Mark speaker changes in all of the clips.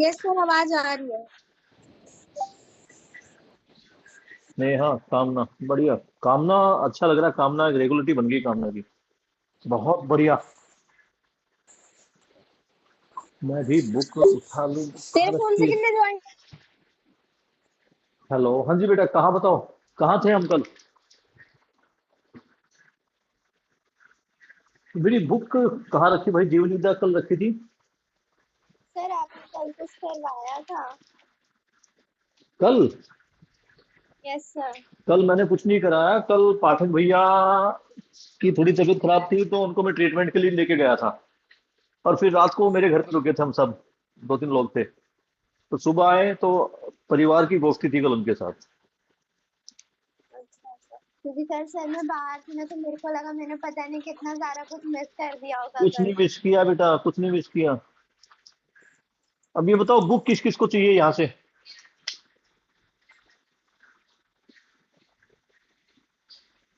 Speaker 1: Yes sir, आवाज आ रही है।
Speaker 2: नेहा, कामना, बढ़िया। कामना, अच्छा लग रहा है। कामना एक रेगुलरिटी बन गई कामना की। बहुत बढ़िया। मैं भी बुक उठा लूं,
Speaker 1: तेरे
Speaker 2: कहाँ
Speaker 1: फोन से
Speaker 2: रखी।
Speaker 1: कितने ज्वाइन?
Speaker 2: हेलो, हाँ जी बेटा, कहाँ बताओ। कहाँ थे हम कल। मेरी बुक कहाँ रखी भाई, जीवन विद्या कल रखी थी।
Speaker 1: सर आपने कल कुछ करवाया था।
Speaker 2: कल
Speaker 1: यस सर।
Speaker 2: कल मैंने कुछ नहीं कराया। कल पाठक भैया की थोड़ी तबीयत खराब थी तो उनको मैं ट्रीटमेंट के लिए लेके गया था। और फिर रात को मेरे घर पे रुके थे हम सब, दो तीन लोग थे। तो सुबह आए तो परिवार की गोष्ठी थी कल उनके साथ।
Speaker 1: अच्छा सर, क्योंकि सर मैं बाहर थी ना, तो मेरे को लगा मैंने पता नहीं कितना सारा कुछ मिस कर दिया होगा
Speaker 2: कुछ नहीं
Speaker 1: कल।
Speaker 2: मिस किया बेटा, कुछ नहीं मिस किया। अब ये बताओ, बुक किस किस को चाहिए यहाँ से।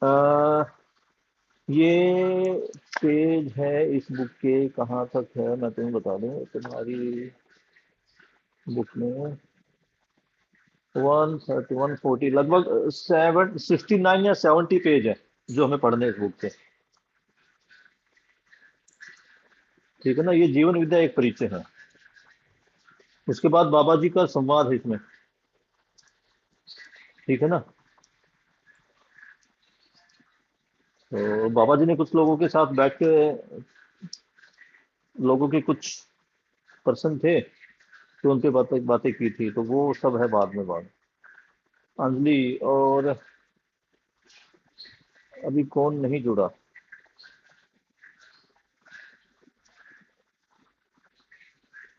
Speaker 2: आ, ये पेज है इस बुक के, कहाँ तक है मैं तुम्हें बता दूं। तुम्हारी बुक में 130 140 लगभग 69 या 70 पेज है जो हमें पढ़ने हैं इस बुक से। ठीक है ना। ये जीवन विद्या एक परिचय है। उसके बाद बाबा जी का संवाद है इसमें। ठीक है ना। तो बाबा जी ने कुछ लोगों के साथ बैठ के, लोगों के कुछ पर्सन थे तो उनके बातें बातें की थी, तो वो सब है बाद में बात। अंजलि और अभी कौन नहीं जुड़ा।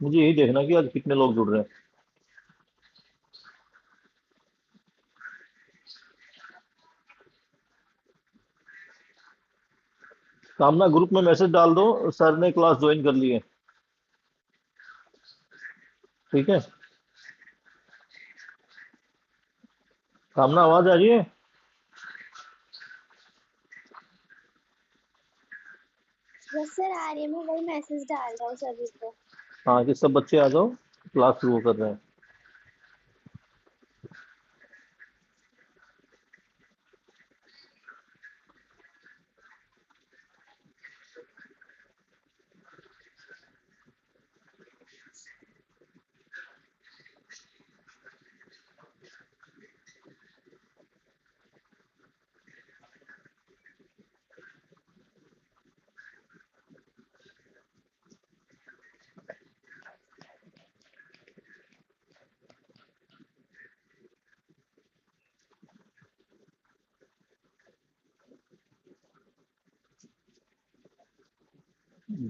Speaker 2: मुझे यही देखना कि आज कितने लोग जुड़ रहे हैं। कामना, ग्रुप में मैसेज डाल दो, सर ने क्लास ज्वाइन कर ली है। ठीक है। कामना, आवाज आ रही है।
Speaker 1: यस सर, आ रही है। मैं वही मैसेज डाल रहा हूँ सभी को।
Speaker 2: हाँ, कि सब बच्चे आ जाओ, क्लास शुरू कर रहे हैं।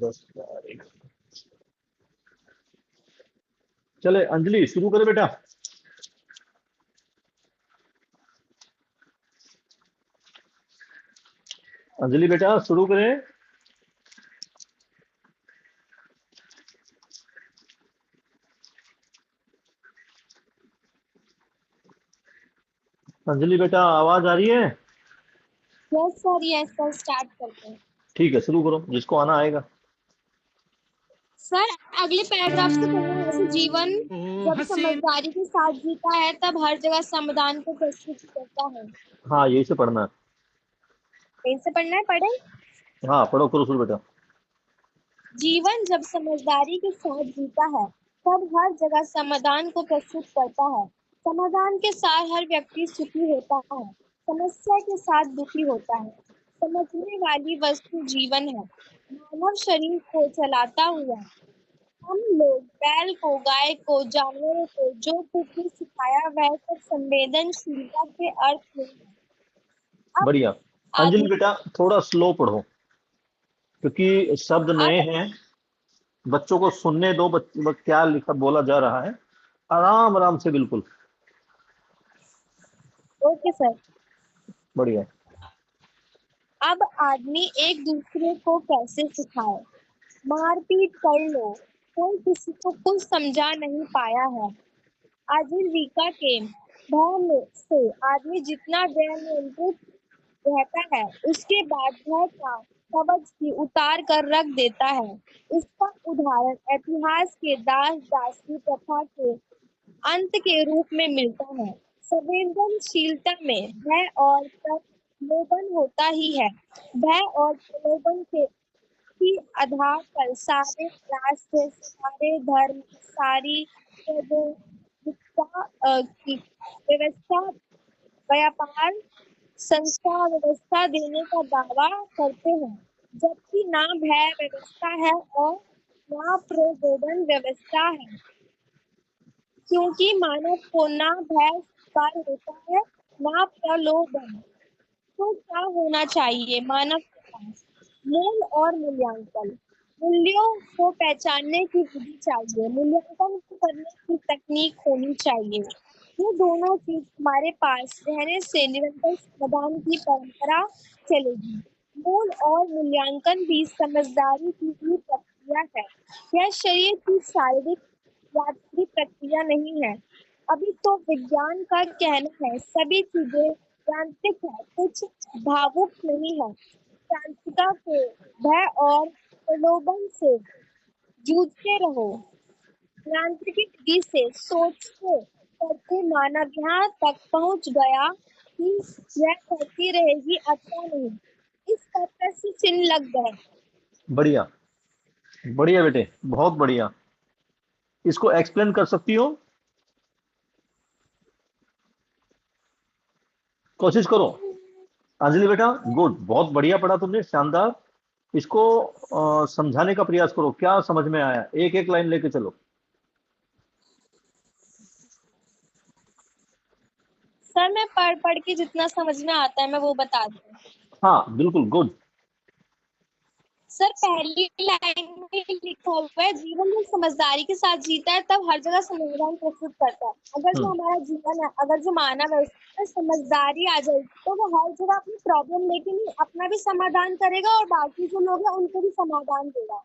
Speaker 2: 10 तारीख। चले अंजलि, शुरू करे बेटा। अंजलि बेटा, शुरू करें। अंजलि बेटा, आवाज आ रही है।
Speaker 1: यस सर, स्टार्ट करते हैं।
Speaker 2: ठीक है, शुरू करो, जिसको आना आएगा।
Speaker 1: सर अगले पैराग्राफ से पढ़ना है। वैसे जीवन जब समझदारी के साथ जीता है, तब हर जगह समाधान को प्रस्तुत करता है।
Speaker 2: हाँ, यही से पढ़ना है।
Speaker 1: कहीं से पढ़ना है, पढ़े।
Speaker 2: हाँ, पढ़ो, करो शुरू बेटा।
Speaker 1: जीवन जब समझदारी के साथ जीता है, तब हर जगह समाधान को प्रस्तुत करता है। समाधान के साथ हर व्यक्ति सुखी होता है, समस्या के साथ दुखी होता है। समझने वाली वस्तु जीवन है, मानव शरीर को चलाता हुआ। हम लोग बैल को, गाय को, जानवरों को जो कुछ भी सिखाया वह सब संवेदनशीलता के अर्थ में है। अब
Speaker 2: बढ़िया। अंजलि
Speaker 1: आदमी
Speaker 2: बेटा, थोड़ा स्लो पढ़ो क्योंकि शब्द
Speaker 1: अब
Speaker 2: नए हैं। बच्चों को सुनने दो, क्या लिखा बोला जा रहा है। आराम आराम से, बिल्कुल।
Speaker 1: Okay sir.
Speaker 2: बढ़िया।
Speaker 1: अब आदमी एक दूसरे को कैसे सिखाए। मारपीट कर लो, कोई किसी को कुछ समझा नहीं पाया है। आजीविका के से आदमी जितना व्यय नियंत्रित रहता है, उसके बाद भय का कवच भी उतार कर रख देता है। इसका उदाहरण इतिहास के दास दासी प्रथा के अंत के रूप में मिलता है। संवेदनशीलता में भय और प्रलोभन होता ही है। भय और प्रलोभन के ही आधार पर सारे राष्ट्र, सारे धर्म, सारी की व्यवस्था, व्यापार, संस्था व्यवस्था देने का दावा करते हैं, जबकि ना भय व्यवस्था है और ना प्रबोधन व्यवस्था है, क्योंकि मानव को ना भय स्वीकार होता है ना प्रलोभन। तो क्या होना चाहिए मानव के पास? मूल और मूल्यांकन। मूल्यों को पहचानने की विधि चाहिए, मूल्यांकन करने की तकनीक होनी चाहिए। ये दोनों चीज हमारे पास रहने से निरंतर समाधान की परंपरा चलेगी। मूल और मूल्यांकन भी समझदारी की ही प्रक्रिया है। यह शरीर की शारीरिक यात्री प्रक्रिया नहीं है। अभी तो विज्ञान का कहना है सभी चीजें यांत्रिक है, कुछ भावुक नहीं है। यांत्रिकता के भय और प्रलोभन से जूझते रहो। यांत्रिकी विधि से सोचते करते मानव यहाँ तक पहुंच गया कि यह करती रहेगी अथवा नहीं। इस पर प्रश्न चिन्ह लग गए।
Speaker 2: बढ़िया, बढ़िया बेटे, बहुत बढ़िया। इसको एक्सप्लेन कर सकती हो? कोशिश करो। अंजलि बेटा, गुड, बहुत बढ़िया पढ़ा तुमने, शानदार। इसको समझाने का प्रयास करो, क्या समझ में आया, एक एक लाइन लेके चलो।
Speaker 1: सर मैं पढ़ पढ़ के जितना समझ में आता है मैं वो बता दूं।
Speaker 2: हाँ बिल्कुल, गुड।
Speaker 1: सर पहली लाइन में लिखा हुआ है जीवन में समझदारी के साथ जीता है तब हर जगह समाधान प्रस्तुत करता है। अगर जो हमारा जीवन है, अगर जो मानव है उसमें समझदारी आ जाएगी तो वो हर जगह अपनी प्रॉब्लम लेके नहीं अपना भी समाधान करेगा और बाकी जो लोग हैं उनको भी समाधान देगा।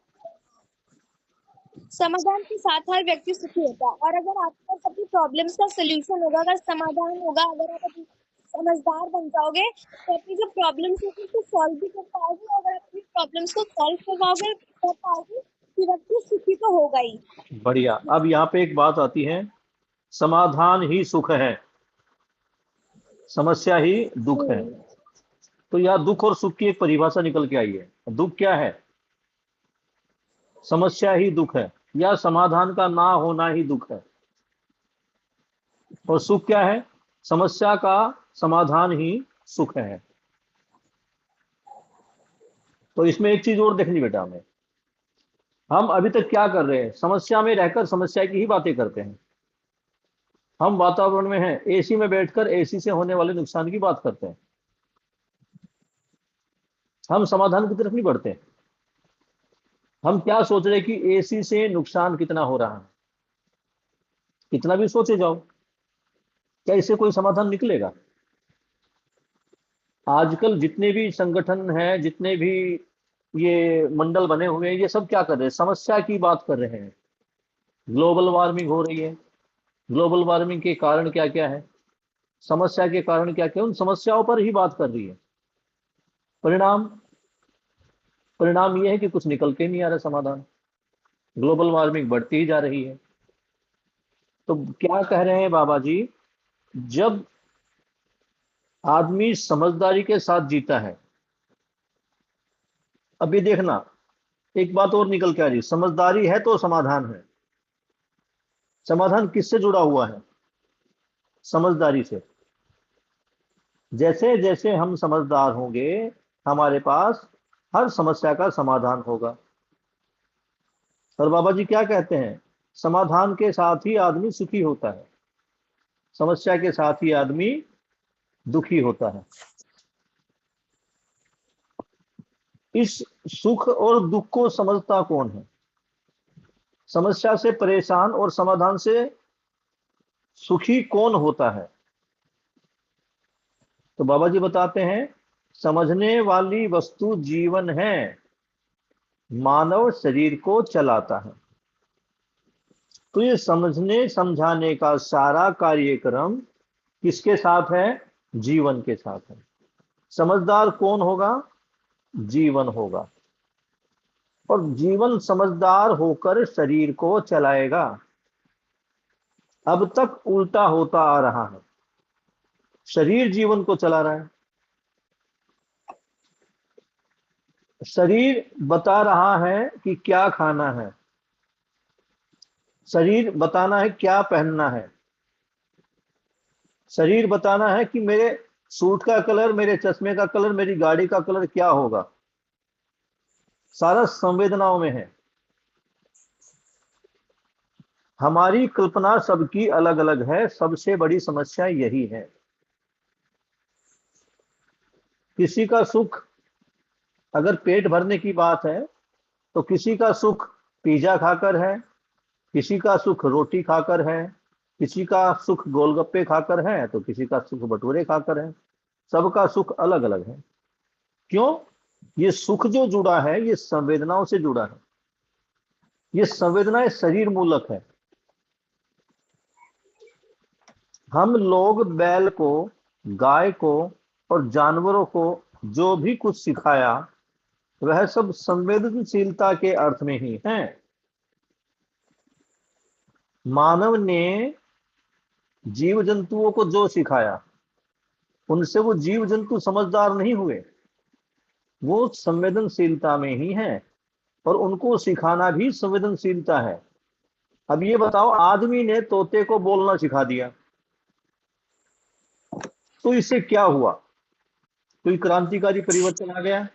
Speaker 1: समाधान के साथ हर व्यक्ति सुखी होता है। और अगर आपके पास अपनी प्रॉब्लम्स का सोल्यूशन होगा, अगर समाधान होगा, अगर आप अपनी समझदार बन जाओगे तो अपनी जो प्रॉब्लम्स होगी उसको सॉल्व भी कर पाओगे। और अगर अपनी प्रॉब्लम्स को सॉल्व कर पाओगे तो व्यक्ति सुखी तो होगा ही।
Speaker 2: बढ़िया। अब यहाँ पे एक बात आती है, समाधान ही सुख है, समस्या ही दुख है। तो यहाँ दुख और सुख की एक परिभाषा निकल के आई है। दुख क्या है? समस्या ही दुख है, या समाधान का ना होना ही दुख है। और सुख क्या है? समस्या का समाधान ही सुख है। तो इसमें एक चीज और देखनी बेटा, हमें, हम अभी तक क्या कर रहे हैं, समस्या में रहकर समस्या की ही बातें करते हैं। हम वातावरण में हैं, एसी में बैठकर एसी से होने वाले नुकसान की बात करते हैं। हम समाधान की तरफ नहीं बढ़ते। हम क्या सोच रहे हैं कि एसी से नुकसान कितना हो रहा है, कितना भी सोचे जाओ, क्या इससे कोई समाधान निकलेगा? आजकल जितने भी संगठन हैं, जितने भी ये मंडल बने हुए हैं, ये सब क्या कर रहे हैं? समस्या की बात कर रहे हैं। ग्लोबल वार्मिंग हो रही है, ग्लोबल वार्मिंग के कारण क्या क्या है, समस्या के कारण क्या क्या, उन समस्याओं पर ही बात कर रही है। परिणाम, परिणाम ये है कि कुछ निकल के नहीं आ रहा समाधान। ग्लोबल वार्मिंग बढ़ती ही जा रही है। तो क्या कह रहे हैं बाबा जी, जब आदमी समझदारी के साथ जीता है, अभी देखना, एक बात और निकल के आ रही, समझदारी है तो समाधान है। समाधान किससे जुड़ा हुआ है? समझदारी से। जैसे जैसे हम समझदार होंगे, हमारे पास हर समस्या का समाधान होगा। और बाबा जी क्या कहते हैं? समाधान के साथ ही आदमी सुखी होता है, समस्या के साथ ही आदमी दुखी होता है। इस सुख और दुख को समझता कौन है? समस्या से परेशान और समाधान से सुखी कौन होता है? तो बाबा जी बताते हैं, समझने वाली वस्तु जीवन है, मानव शरीर को चलाता है। तो ये समझने समझाने का सारा कार्यक्रम किसके साथ है? जीवन के साथ है। समझदार कौन होगा? जीवन होगा। और जीवन समझदार होकर शरीर को चलाएगा। अब तक उल्टा होता आ रहा है, शरीर जीवन को चला रहा है। शरीर बता रहा है कि क्या खाना है, शरीर बताना है क्या पहनना है, शरीर बताना है कि मेरे सूट का कलर, मेरे चश्मे का कलर, मेरी गाड़ी का कलर क्या होगा। सारा संवेदनाओं में है। हमारी कल्पना सबकी अलग अलग है, सबसे बड़ी समस्या यही है। किसी का सुख, अगर पेट भरने की बात है, तो किसी का सुख पिज्जा खाकर है, किसी का सुख रोटी खाकर है, किसी का सुख गोलगप्पे खाकर है, तो किसी का सुख भटूरे खाकर है। सबका सुख अलग अलग है। क्यों? ये सुख जो जुड़ा है ये संवेदनाओं से जुड़ा है। ये संवेदनाएं शरीर मूलक है। हम लोग बैल को, गाय को और जानवरों को जो भी कुछ सिखाया वह सब संवेदनशीलता के अर्थ में ही है। मानव ने जीव जंतुओं को जो सिखाया उनसे वो जीव जंतु समझदार नहीं हुए, वो संवेदनशीलता में ही है। और उनको सिखाना भी संवेदनशीलता है। अब ये बताओ, आदमी ने तोते को बोलना सिखा दिया तो इससे क्या हुआ? कोई क्रांतिकारी परिवर्तन आ गया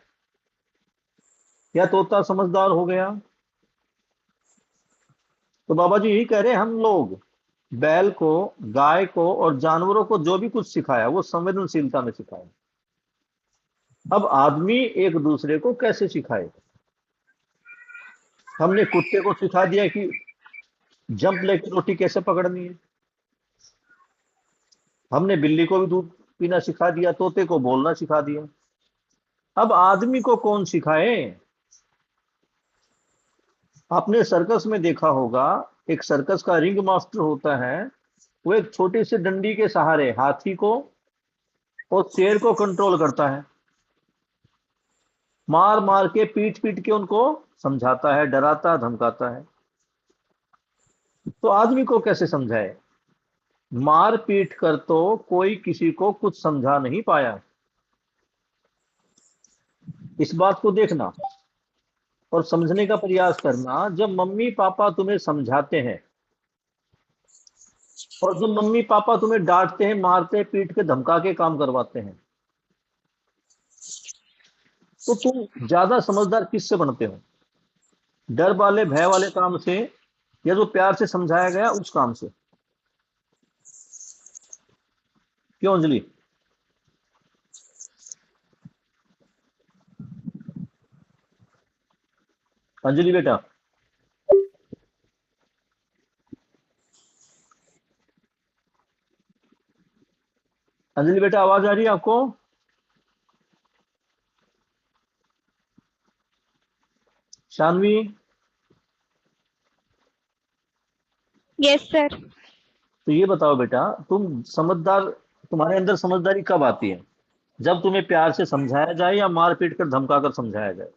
Speaker 2: या तोता समझदार हो गया? तो बाबा जी यही कह रहे हैं, हम लोग बैल को, गाय को और जानवरों को जो भी कुछ सिखाया वो संवेदनशीलता में सिखाया। अब आदमी एक दूसरे को कैसे सिखाए? हमने कुत्ते को सिखा दिया कि जंप लेके रोटी कैसे पकड़नी है, हमने बिल्ली को भी दूध पीना सिखा दिया, तोते को बोलना सिखा दिया। अब आदमी को कौन सिखाए? आपने सर्कस में देखा होगा, एक सर्कस का रिंग मास्टर होता है, वो एक छोटी सी डंडी के सहारे हाथी को और शेर को कंट्रोल करता है। मार मार के, पीट पीट के उनको समझाता है, डराता धमकाता है। तो आदमी को कैसे समझाए? मार पीट कर तो कोई किसी को कुछ समझा नहीं पाया। इस बात को देखना और समझने का प्रयास करना। जब मम्मी पापा तुम्हें समझाते हैं और जब मम्मी पापा तुम्हें डांटते हैं, मारते हैं, पीट के धमका के काम करवाते हैं, तो तुम ज्यादा समझदार किससे बनते हो? डर वाले, भय वाले काम से, या जो प्यार से समझाया गया उस काम से? क्यों अंजलि? अंजलि बेटा, अंजलि बेटा, आवाज आ रही है आपको? शानवी?
Speaker 1: Yes sir.
Speaker 2: तो ये बताओ बेटा, तुम समझदार, तुम्हारे अंदर समझदारी कब आती है? जब तुम्हें प्यार से समझाया जाए या मार पीट कर धमका कर समझाया जाए?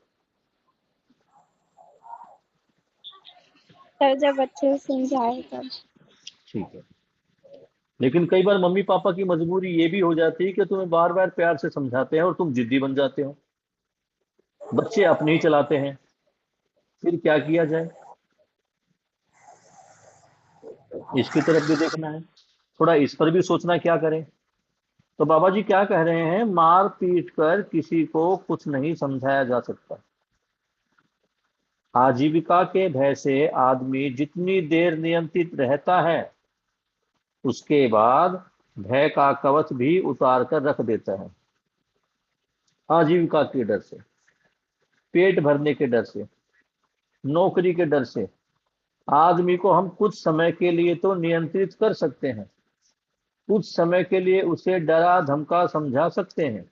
Speaker 1: सर जब अच्छे से समझाए तब।
Speaker 2: ठीक है। लेकिन कई बार मम्मी पापा की मजबूरी ये भी हो जाती है कि तुम्हें बार बार प्यार से समझाते हैं और तुम जिद्दी बन जाते हो, बच्चे अपने ही चलाते हैं, फिर क्या किया जाए? इसकी तरफ भी देखना है, थोड़ा इस पर भी सोचना क्या करें। तो बाबा जी क्या कह रहे हैं, मार पीट कर किसी को कुछ नहीं समझाया जा सकता। आजीविका के भय से आदमी जितनी देर नियंत्रित रहता है उसके बाद भय का कवच भी उतार कर रख देता है। आजीविका के डर से, पेट भरने के डर से, नौकरी के डर से आदमी को हम कुछ समय के लिए तो नियंत्रित कर सकते हैं, कुछ समय के लिए उसे डरा धमका समझा सकते हैं,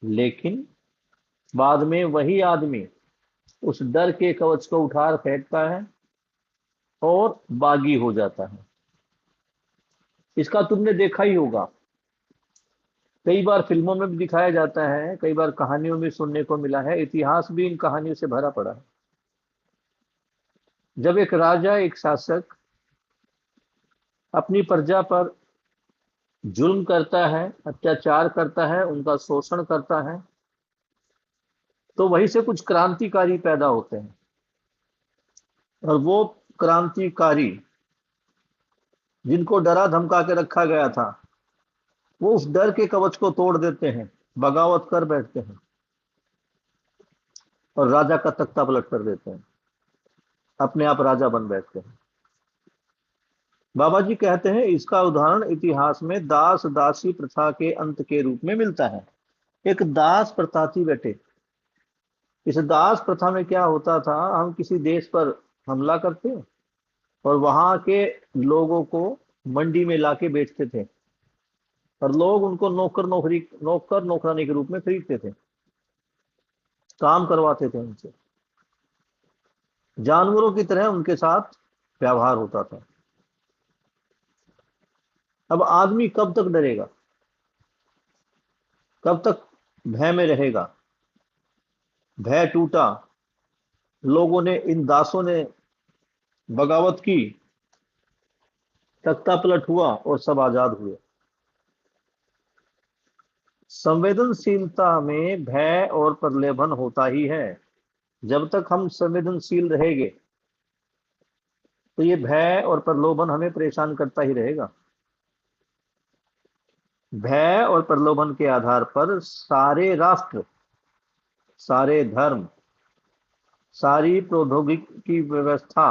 Speaker 2: लेकिन बाद में वही आदमी उस डर के कवच को उठार फेंकता है और बागी हो जाता है। इसका तुमने देखा ही होगा। कई बार फिल्मों में भी दिखाया जाता है, कई बार कहानियों में सुनने को मिला है, इतिहास भी इन कहानियों से भरा पड़ा है। जब एक राजा, एक शासक अपनी प्रजा पर जुल्म करता है, अत्याचार करता है, उनका शोषण करता है, तो वहीं से कुछ क्रांतिकारी पैदा होते हैं। और वो क्रांतिकारी जिनको डरा धमका के रखा गया था, वो उस डर के कवच को तोड़ देते हैं, बगावत कर बैठते हैं और राजा का तख्ता पलट कर देते हैं, अपने आप राजा बन बैठते हैं। बाबा जी कहते हैं इसका उदाहरण इतिहास में दास दासी प्रथा के अंत के रूप में मिलता है। एक दास प्रथा थी बेटे। इस दास प्रथा में क्या होता था, हम किसी देश पर हमला करते और वहां के लोगों को मंडी में लाके बेचते थे, और लोग उनको नौकर नौकरानी के रूप में खरीदते थे, काम करवाते थे उनसे, जानवरों की तरह उनके साथ व्यवहार होता था। अब आदमी कब तक डरेगा, कब तक भय में रहेगा। भय टूटा, लोगों ने, इन दासों ने बगावत की, तख्ता पलट हुआ और सब आजाद हुए। संवेदनशीलता में भय और प्रलोभन होता ही है। जब तक हम संवेदनशील रहेंगे तो ये भय और प्रलोभन हमें परेशान करता ही रहेगा। भय और प्रलोभन के आधार पर सारे राष्ट्र, सारे धर्म, सारी प्रौद्योगिकी व्यवस्था,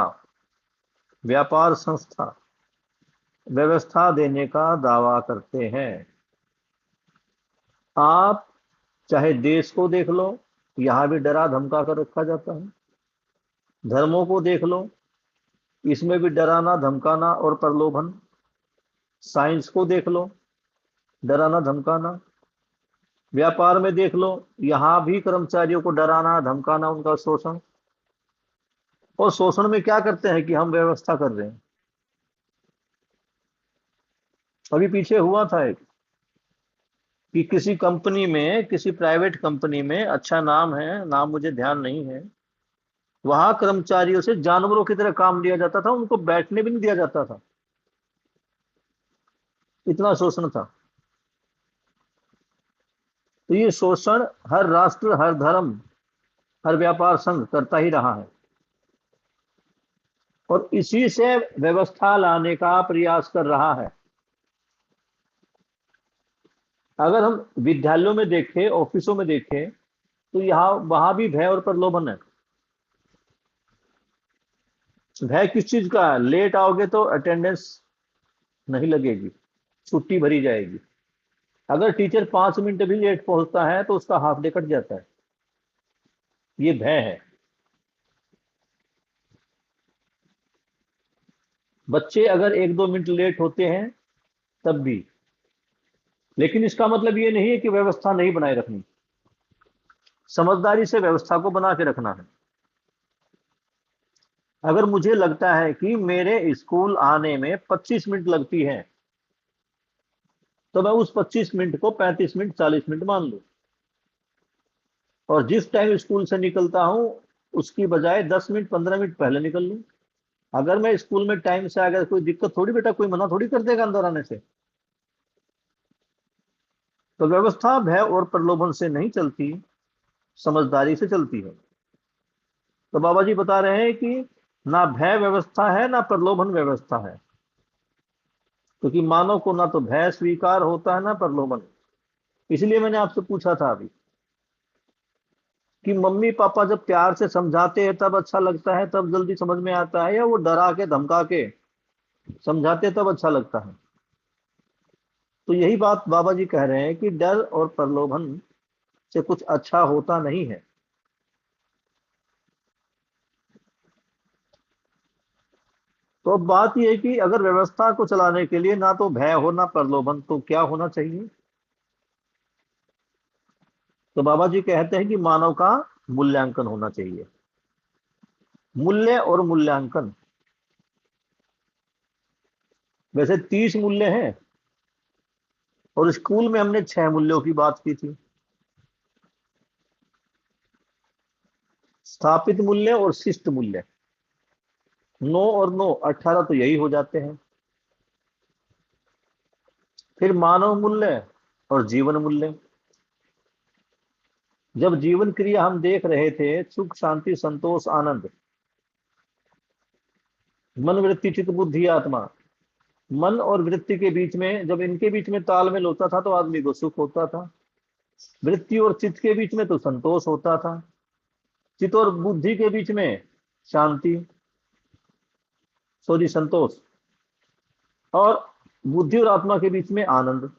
Speaker 2: व्यापार संस्था व्यवस्था देने का दावा करते हैं। आप चाहे देश को देख लो, यहां भी डरा धमका कर रखा जाता है। धर्मों को देख लो, इसमें भी डराना धमकाना और प्रलोभन। साइंस को देख लो, डराना धमकाना। व्यापार में देख लो, यहां भी कर्मचारियों को डराना धमकाना, उनका शोषण। और शोषण में क्या करते हैं कि हम व्यवस्था कर रहे हैं। अभी पीछे हुआ था एक, कि किसी कंपनी में, किसी प्राइवेट कंपनी में, अच्छा नाम है, नाम मुझे ध्यान नहीं है, वहां कर्मचारियों से जानवरों की तरह काम लिया जाता था, उनको बैठने भी नहीं दिया जाता था, इतना शोषण था। तो ये शोषण हर राष्ट्र, हर धर्म, हर व्यापार संघ करता ही रहा है, और इसी से व्यवस्था लाने का प्रयास कर रहा है। अगर हम विद्यालयों में देखें, ऑफिसों में देखें, तो यहाँ वहां भी भय और प्रलोभन है। भय किस चीज का है? लेट आओगे तो अटेंडेंस नहीं लगेगी, छुट्टी भरी जाएगी। अगर टीचर 5 मिनट भी लेट पहुंचता है तो उसका हाफ डे कट जाता है। ये भय है। बच्चे अगर 1-2 मिनट लेट होते हैं तब भी, लेकिन इसका मतलब ये नहीं है कि व्यवस्था नहीं बनाए रखनी। समझदारी से व्यवस्था को बना के रखना है। अगर मुझे लगता है कि मेरे स्कूल आने में 25 मिनट लगती है, तो मैं उस 25 मिनट को 35 मिनट, 40 मिनट मान लूं, और जिस टाइम स्कूल से निकलता हूं उसकी बजाय 10 मिनट, 15 मिनट पहले निकल लूं। अगर मैं स्कूल में टाइम से आ गया, कोई दिक्कत थोड़ी, बेटा कोई मना थोड़ी कर देगा अंदर आने से। तो व्यवस्था भय और प्रलोभन से नहीं चलती, समझदारी से चलती है। तो बाबा जी बता रहे हैं कि ना भय व्यवस्था है, ना प्रलोभन व्यवस्था है, क्योंकि मानव को ना तो भय स्वीकार होता है, ना प्रलोभन। इसलिए मैंने आपसे पूछा था अभी कि मम्मी पापा जब प्यार से समझाते हैं तब अच्छा लगता है, तब जल्दी समझ में आता है, या वो डरा के धमका के समझाते तब अच्छा लगता है। तो यही बात बाबा जी कह रहे हैं कि डर और प्रलोभन से कुछ अच्छा होता नहीं है। तो अब बात यह है कि अगर व्यवस्था को चलाने के लिए ना तो भय हो ना प्रलोभन, तो क्या होना चाहिए? तो बाबा जी कहते हैं कि मानव का मूल्यांकन होना चाहिए। मूल्य और मूल्यांकन, वैसे 30 मूल्य हैं, और स्कूल में हमने 6 मूल्यों की बात की थी, स्थापित मूल्य और शिष्ट मूल्य। 9 और 9 18 तो यही हो जाते हैं। फिर मानव मूल्य और जीवन मूल्य। जब जीवन क्रिया हम देख रहे थे, सुख शांति संतोष आनंद, मन वृत्ति चित्त बुद्धि आत्मा, मन और वृत्ति के बीच में, जब इनके बीच में तालमेल होता था तो आदमी को सुख होता था। वृत्ति और चित्त के बीच में तो संतोष होता था। चित्त और बुद्धि के बीच में शांति, सॉरी संतोष, और बुद्धि और आत्मा के बीच में आनंद।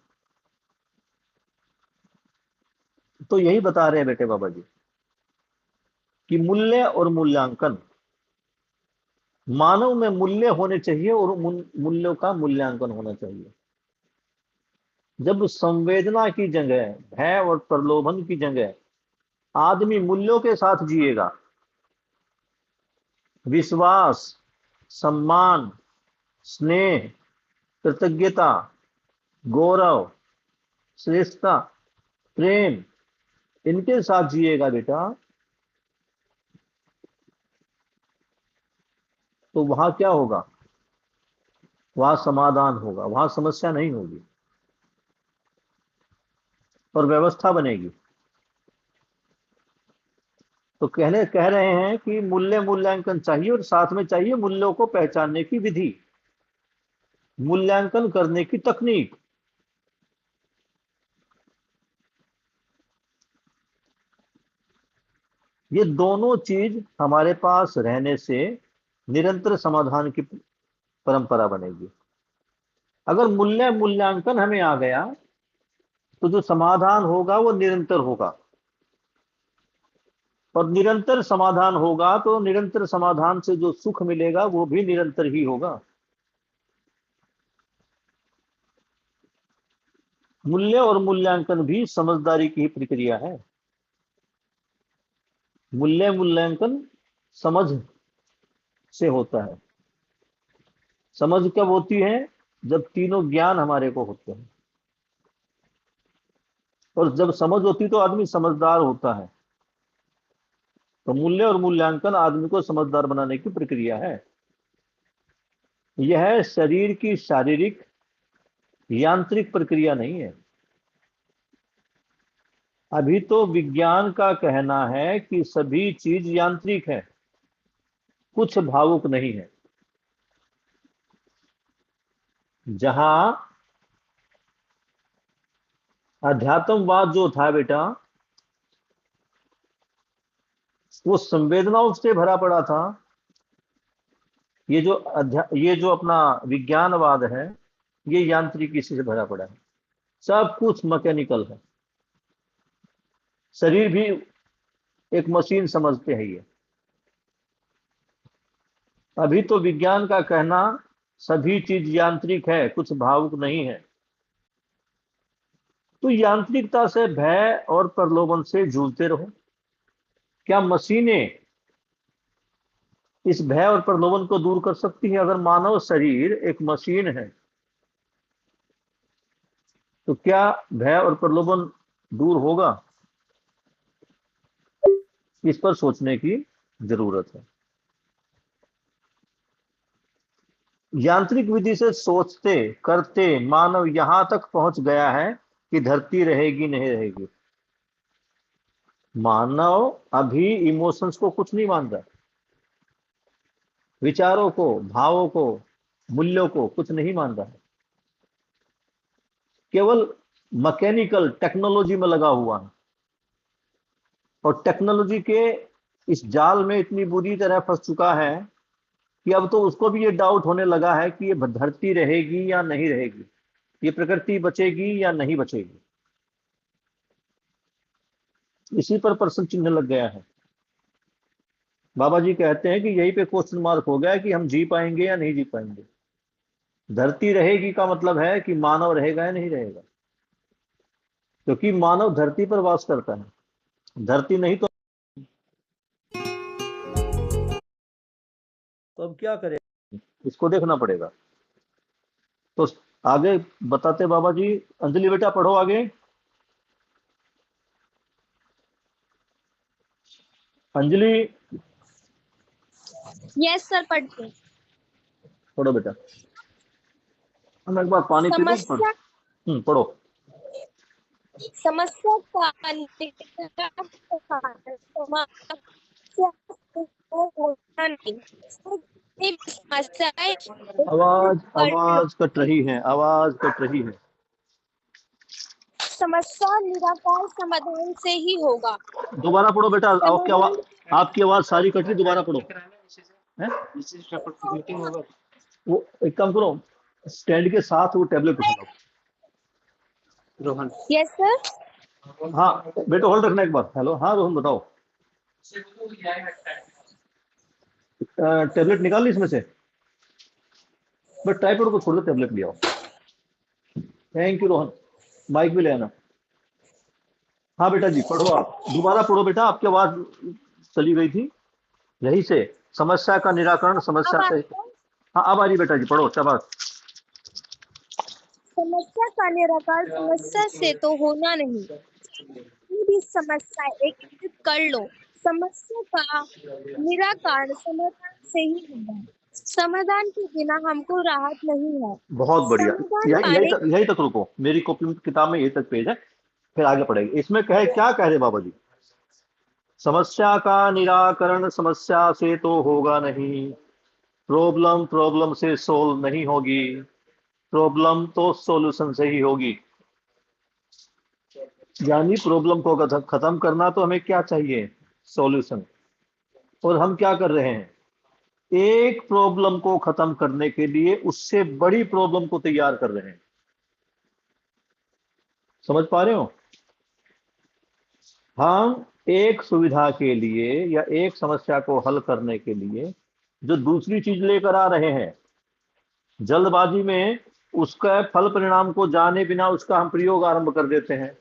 Speaker 2: तो यही बता रहे हैं बेटे बाबा जी कि मूल्य और मूल्यांकन, मानव में मूल्य होने चाहिए और मूल्यों का मूल्यांकन होना चाहिए। जब संवेदना की जगह भय और प्रलोभन की जगह आदमी मूल्यों के साथ जिएगा, विश्वास, सम्मान, स्नेह, कृतज्ञता, गौरव, श्रेष्ठता, प्रेम, इनके साथ जिएगा बेटा, तो वहां क्या होगा? वहां समाधान होगा, वहां समस्या नहीं होगी और व्यवस्था बनेगी। तो कह रहे हैं कि मूल्य मूल्यांकन चाहिए और साथ में चाहिए मूल्यों को पहचानने की विधि, मूल्यांकन करने की तकनीक। ये दोनों चीज हमारे पास रहने से निरंतर समाधान की परंपरा बनेगी। अगर मूल्य मूल्यांकन हमें आ गया तो जो समाधान होगा वो निरंतर होगा, और निरंतर समाधान होगा तो निरंतर समाधान से जो सुख मिलेगा वो भी निरंतर ही होगा। मूल्य और मूल्यांकन भी समझदारी की ही प्रक्रिया है। मूल्य मूल्यांकन समझ से होता है। समझ कब होती है? जब तीनों ज्ञान हमारे को होते हैं, और जब समझ होती तो आदमी समझदार होता है। तो मूल्य और मूल्यांकन आदमी को समझदार बनाने की प्रक्रिया है। यह शरीर की शारीरिक यांत्रिक प्रक्रिया नहीं है। अभी तो विज्ञान का कहना है कि सभी चीज यांत्रिक है, कुछ भावुक नहीं है। जहां अध्यात्मवाद जो था बेटा, वो संवेदनाओं से भरा पड़ा था। ये जो अपना विज्ञानवाद है, ये यांत्रिकी से भरा पड़ा है। सब कुछ मैकेनिकल है। शरीर भी एक मशीन समझते हैं ये। अभी तो विज्ञान का कहना सभी चीज यांत्रिक है, कुछ भावुक नहीं है। तो यांत्रिकता से भय और प्रलोभन से जूझते रहो। क्या मशीनें इस भय और प्रलोभन को दूर कर सकती है? अगर मानव शरीर एक मशीन है तो क्या भय और प्रलोभन दूर होगा? इस पर सोचने की जरूरत है। यांत्रिक विधि से सोचते करते मानव यहां तक पहुंच गया है कि धरती रहेगी नहीं रहेगी। मानव अभी इमोशंस को कुछ नहीं मान रहा, विचारों को, भावों को, मूल्यों को कुछ नहीं मान रहा है। केवल मैकेनिकल टेक्नोलॉजी में लगा हुआ है, और टेक्नोलॉजी के इस जाल में इतनी बुरी तरह फंस चुका है कि अब तो उसको भी ये डाउट होने लगा है कि ये धरती रहेगी या नहीं रहेगी, ये प्रकृति बचेगी या नहीं बचेगी। इसी पर प्रश्न चिन्ह लग गया है। बाबा जी कहते हैं कि यही पे क्वेश्चन मार्क हो गया है कि हम जी पाएंगे या नहीं जी पाएंगे। धरती रहेगी का मतलब है कि मानव रहेगा या नहीं रहेगा, क्योंकि मानव धरती पर वास करता है। धरती नहीं तो अब क्या करें? इसको देखना पड़ेगा। तो आगे बताते बाबा जी। अंजलि बेटा पढ़ो आगे। अंजलि
Speaker 1: यस सर, पढ़ती हूँ।
Speaker 2: पढ़ो बेटा। हम एक बार पानी पी लो पढ़।
Speaker 1: समस्या
Speaker 2: पढ़ो।
Speaker 1: समस्या का निराकरण समस्या को होना नहीं, सिर्फ समस्याएं
Speaker 2: आवाज
Speaker 1: कर लो।
Speaker 2: आवाज कट रही है, आवाज कट रही है।
Speaker 1: समस्या निराकार समाधान से ही होगा।
Speaker 2: दोबारा पढ़ो बेटा, आपकी
Speaker 1: समाधान
Speaker 2: आवाज, आपकी आवाज सारी कट रही, दोबारा पढ़ो। हैं? वो एक काम करो, स्टैंड के साथ वो टैबलेट उठाओ। रोहन।
Speaker 1: Yes sir.
Speaker 2: हाँ बेटा, होल्ड रखना एक बार। हेलो, हाँ रोहन बताओ। टैबलेट निकाल ली इसमें से। बट टाइफाइड को छोड़ दो, टैबलेट ले आओ। Thank you Rohan. माइक भी ले आना। हाँ बेटा जी पढ़ो, आप दोबारा पढ़ो बेटा, आपकी आवाज चली गई थी। यही से समस्या का निराकरण समस्या
Speaker 1: अब
Speaker 2: से।
Speaker 1: आपको
Speaker 2: हाँ अब आ रही बेटा जी, पढ़ो शाबाश।
Speaker 1: समस्या का निराकार समस्या से तो होना नहीं, कोई भी समस्या एकीकृत कर लो। समस्या का निराकार समाधान से ही होगा। समाधान के बिना हमको राहत नहीं है।
Speaker 2: बहुत बढ़िया।
Speaker 1: समाधान
Speaker 2: यही
Speaker 1: पाने
Speaker 2: यही तक रुको, मेरी कॉपी में किताब में यही तक पेज है, फिर आगे पढ़ेंगे। इसमें कहे क्या कह रहे बाबा जी? समस्या का निराकरण समस्या से तो होगा नहीं, प्रॉब्लम प्रॉब्लम से सोल्व नहीं होगी, प्रॉब्लम तो सॉल्यूशन से ही होगी। यानी प्रॉब्लम को खत्म करना तो हमें क्या चाहिए? सॉल्यूशन। और हम क्या कर रहे हैं? एक प्रॉब्लम को खत्म करने के लिए उससे बड़ी प्रॉब्लम को तैयार कर रहे हैं। समझ पा रहे हो? हम एक सुविधा के लिए या एक समस्या को हल करने के लिए जो दूसरी चीज लेकर आ रहे हैं, जल्दबाजी में उसका फल परिणाम को जाने बिना उसका हम प्रयोग आरंभ कर देते हैं।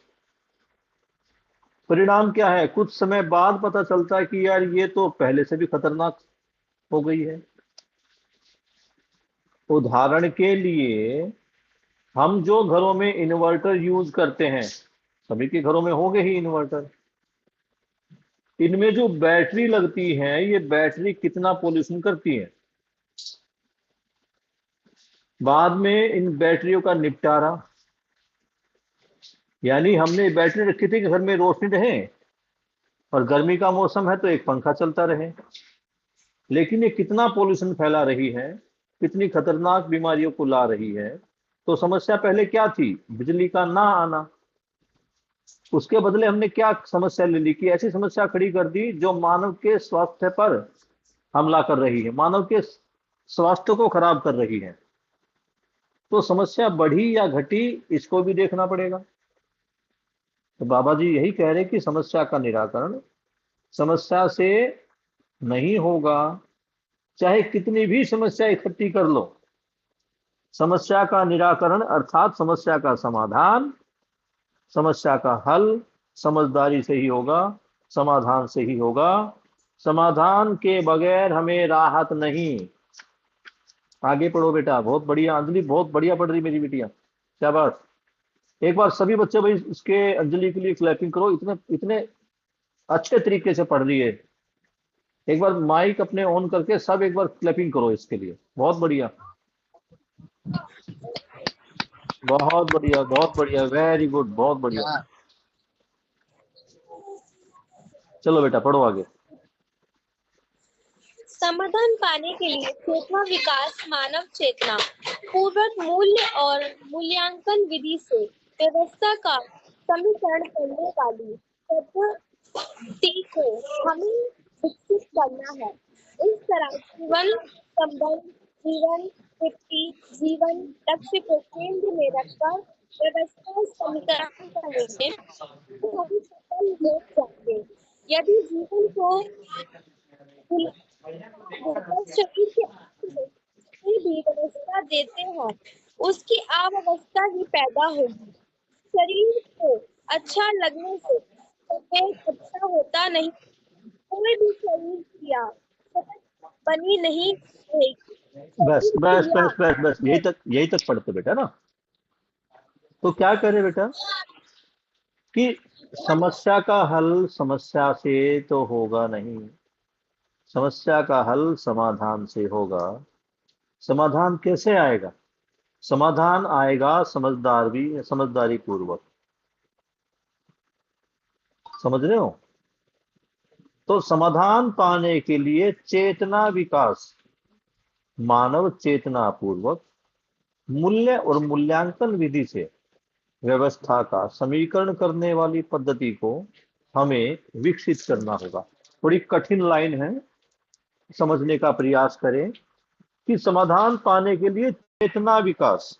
Speaker 2: परिणाम क्या है? कुछ समय बाद पता चलता है कि यार ये तो पहले से भी खतरनाक हो गई है। उदाहरण के लिए, हम जो घरों में इन्वर्टर यूज करते हैं, सभी के घरों में होंगे ही इन्वर्टर। इनमें जो बैटरी लगती है, ये बैटरी कितना पोल्यूशन करती है? बाद में इन बैटरियों का निपटारा, यानी हमने बैटरी रखी थी कि घर में रोशनी रहे और गर्मी का मौसम है तो एक पंखा चलता रहे, लेकिन ये कितना पोल्यूशन फैला रही है, कितनी खतरनाक बीमारियों को ला रही है। तो समस्या पहले क्या थी? बिजली का ना आना। उसके बदले हमने क्या समस्या ले ली कि ऐसी समस्या खड़ी कर दी जो मानव के स्वास्थ्य पर हमला कर रही है, मानव के स्वास्थ्य को खराब कर रही है। तो समस्या बढ़ी या घटी, इसको भी देखना पड़ेगा। तो बाबा जी यही कह रहे कि समस्या का निराकरण समस्या से नहीं होगा, चाहे कितनी भी समस्या इकट्ठी कर लो। समस्या का निराकरण अर्थात समस्या का समाधान, समस्या का हल समझदारी से ही होगा, समाधान से ही होगा। समाधान के बगैर हमें राहत नहीं। आगे पढ़ो बेटा, बहुत बढ़िया अंजलि, बहुत बढ़िया पढ़ रही मेरी बेटियां, शाबाश। एक बार सभी बच्चे भाई इसके अंजलि के लिए क्लैपिंग करो, इतने इतने अच्छे तरीके से पढ़ रही है। एक बार माइक अपने ऑन करके सब एक बार क्लैपिंग करो इसके लिए, बहुत बढ़िया, बहुत बढ़िया, बहुत बढ़िया, वेरी गुड, बहुत बढ़िया। चलो बेटा पढ़ो आगे।
Speaker 1: समाधान पाने के लिए चेतना विकास मानव चेतना पूर्वक मूल्य और मूल्यांकन विधि से व्यवस्था का समीकरण करने वाली पद्धति को हमें विकसित करना है। इस तरह जीवन संबंध, जीवन वृत्ति, जीवन लक्ष्य को केंद्र में रखकर व्यवस्था समीकरण करेंगे तो हम सफल हो जाएंगे। यदि जीवन को देकर शरीर के अंत में जितनी भी व्यवस्था देते हैं, उसकी अव्यवस्था ही पैदा होगी। शरीर को अच्छा लगने से तबीयत अच्छा होता नहीं। कोई भी शरीर क्रिया सतत बनी नहीं रहेगी।
Speaker 2: बस
Speaker 1: शरीर
Speaker 2: बस
Speaker 1: क्रिया
Speaker 2: बस बस बस, यही तक पढ़ते बेटा ना। तो क्या करे बेटा कि समस्या का हल समस्या से तो होगा नहीं, समस्या का हल समाधान से होगा। समाधान कैसे आएगा? समाधान आएगा समझदारी पूर्वक। समझ रहे हो? तो समाधान पाने के लिए चेतना विकास, मानव चेतना पूर्वक मूल्य और मूल्यांकन विधि से व्यवस्था का समीकरण करने वाली पद्धति को हमें विकसित करना होगा। थोड़ी कठिन लाइन है, समझने का प्रयास करें कि समाधान पाने के लिए चेतना विकास।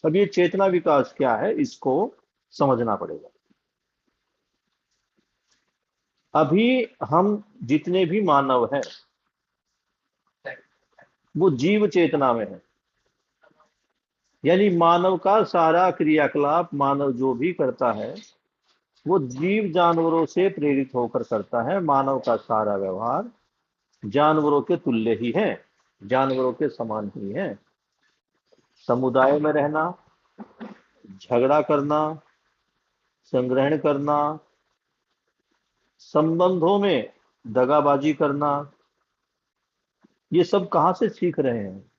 Speaker 2: अब ये चेतना विकास क्या है, इसको समझना पड़ेगा। अभी हम जितने भी मानव हैं वो जीव चेतना में है, यानी मानव का सारा क्रियाकलाप, मानव जो भी करता है वो जीव जानवरों से प्रेरित होकर करता है। मानव का सारा व्यवहार जानवरों के तुल्य ही है, जानवरों के समान ही है। समुदाय में रहना, झगड़ा करना, संग्रहण करना, संबंधों में दगाबाजी करना, ये सब कहां से सीख रहे हैं?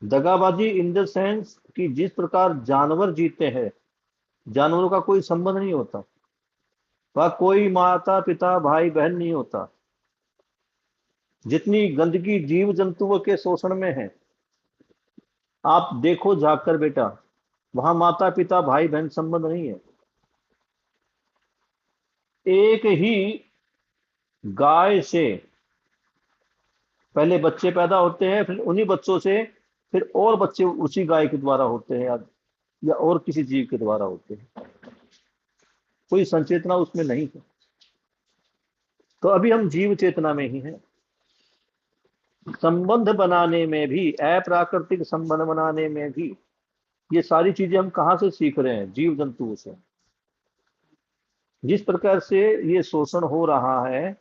Speaker 2: दगाबाजी इन द सेंस कि जिस प्रकार जानवर जीते हैं, जानवरों का कोई संबंध नहीं होता, वह कोई माता पिता भाई बहन नहीं होता। जितनी गंदगी जीव जंतुओं के शोषण में है, आप देखो झांक कर बेटा, वहां माता पिता भाई बहन संबंध नहीं है। एक ही गाय से पहले बच्चे पैदा होते हैं, फिर उन्हीं बच्चों से फिर और बच्चे उसी गाय के द्वारा होते हैं, या और किसी जीव के द्वारा होते हैं। कोई संचेतना उसमें नहीं है। तो अभी हम जीव चेतना में ही हैं। संबंध बनाने में भी, अप्राकृतिक संबंध बनाने में भी, ये सारी चीजें हम कहां से सीख रहे हैं? जीव जंतुओं से। जिस प्रकार से ये शोषण हो रहा है,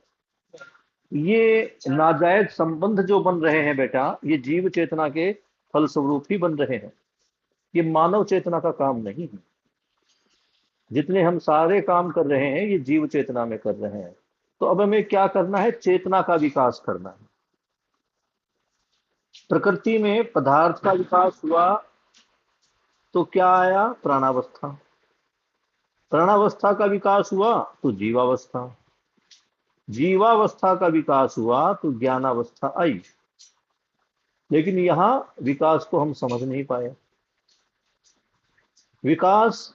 Speaker 2: ये नाजायज संबंध जो बन रहे हैं बेटा, ये जीव चेतना के फलस्वरूप ही बन रहे हैं। ये मानव चेतना का काम नहीं है। जितने हम सारे काम कर रहे हैं ये जीव चेतना में कर रहे हैं। तो अब हमें क्या करना है? चेतना का विकास करना है। प्रकृति में पदार्थ का विकास हुआ तो क्या आया? प्राणावस्था। प्राणावस्था का विकास हुआ तो जीवावस्था। जीवावस्था का विकास हुआ तो ज्ञानावस्था आई। लेकिन यहां विकास को हम समझ नहीं पाए। विकास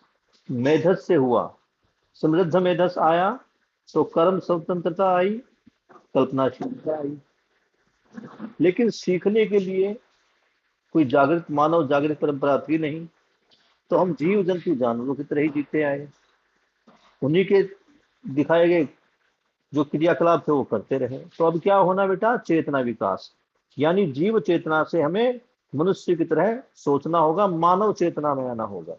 Speaker 2: मेधस से हुआ, समृद्ध मेधस आया तो कर्म स्वतंत्रता आई, कल्पनाशीलता आई। लेकिन सीखने के लिए कोई जागृत मानव, जागृत परंपरा थी नहीं। तो हम जीव जंतु जानवरों की तरह ही जीते आए, उन्हीं के दिखाए गए जो क्रियाकलाप थे वो करते रहे। तो अब क्या होना बेटा? चेतना विकास, यानी जीव चेतना से हमें मनुष्य की तरह सोचना होगा, मानव चेतना में आना होगा।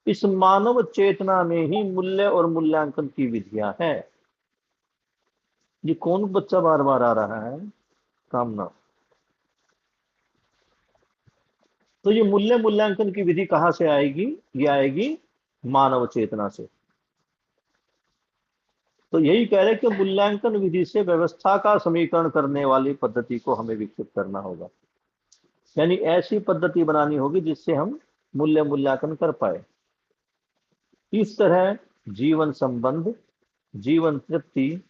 Speaker 2: इस मानव चेतना में ही मूल्य और मूल्यांकन की विधियां हैं। ये कौन बच्चा बार बार आ रहा है? कामना। तो ये मूल्य मूल्यांकन की विधि कहां से आएगी? ये आएगी मानव चेतना से। तो यही कह रहे कि मूल्यांकन विधि से व्यवस्था का समीकरण करने वाली पद्धति को हमें विकसित करना होगा। यानी ऐसी पद्धति बनानी होगी जिससे हम मूल्य मूल्यांकन कर पाए। इस तरह जीवन संबंध, जीवन तृप्ति,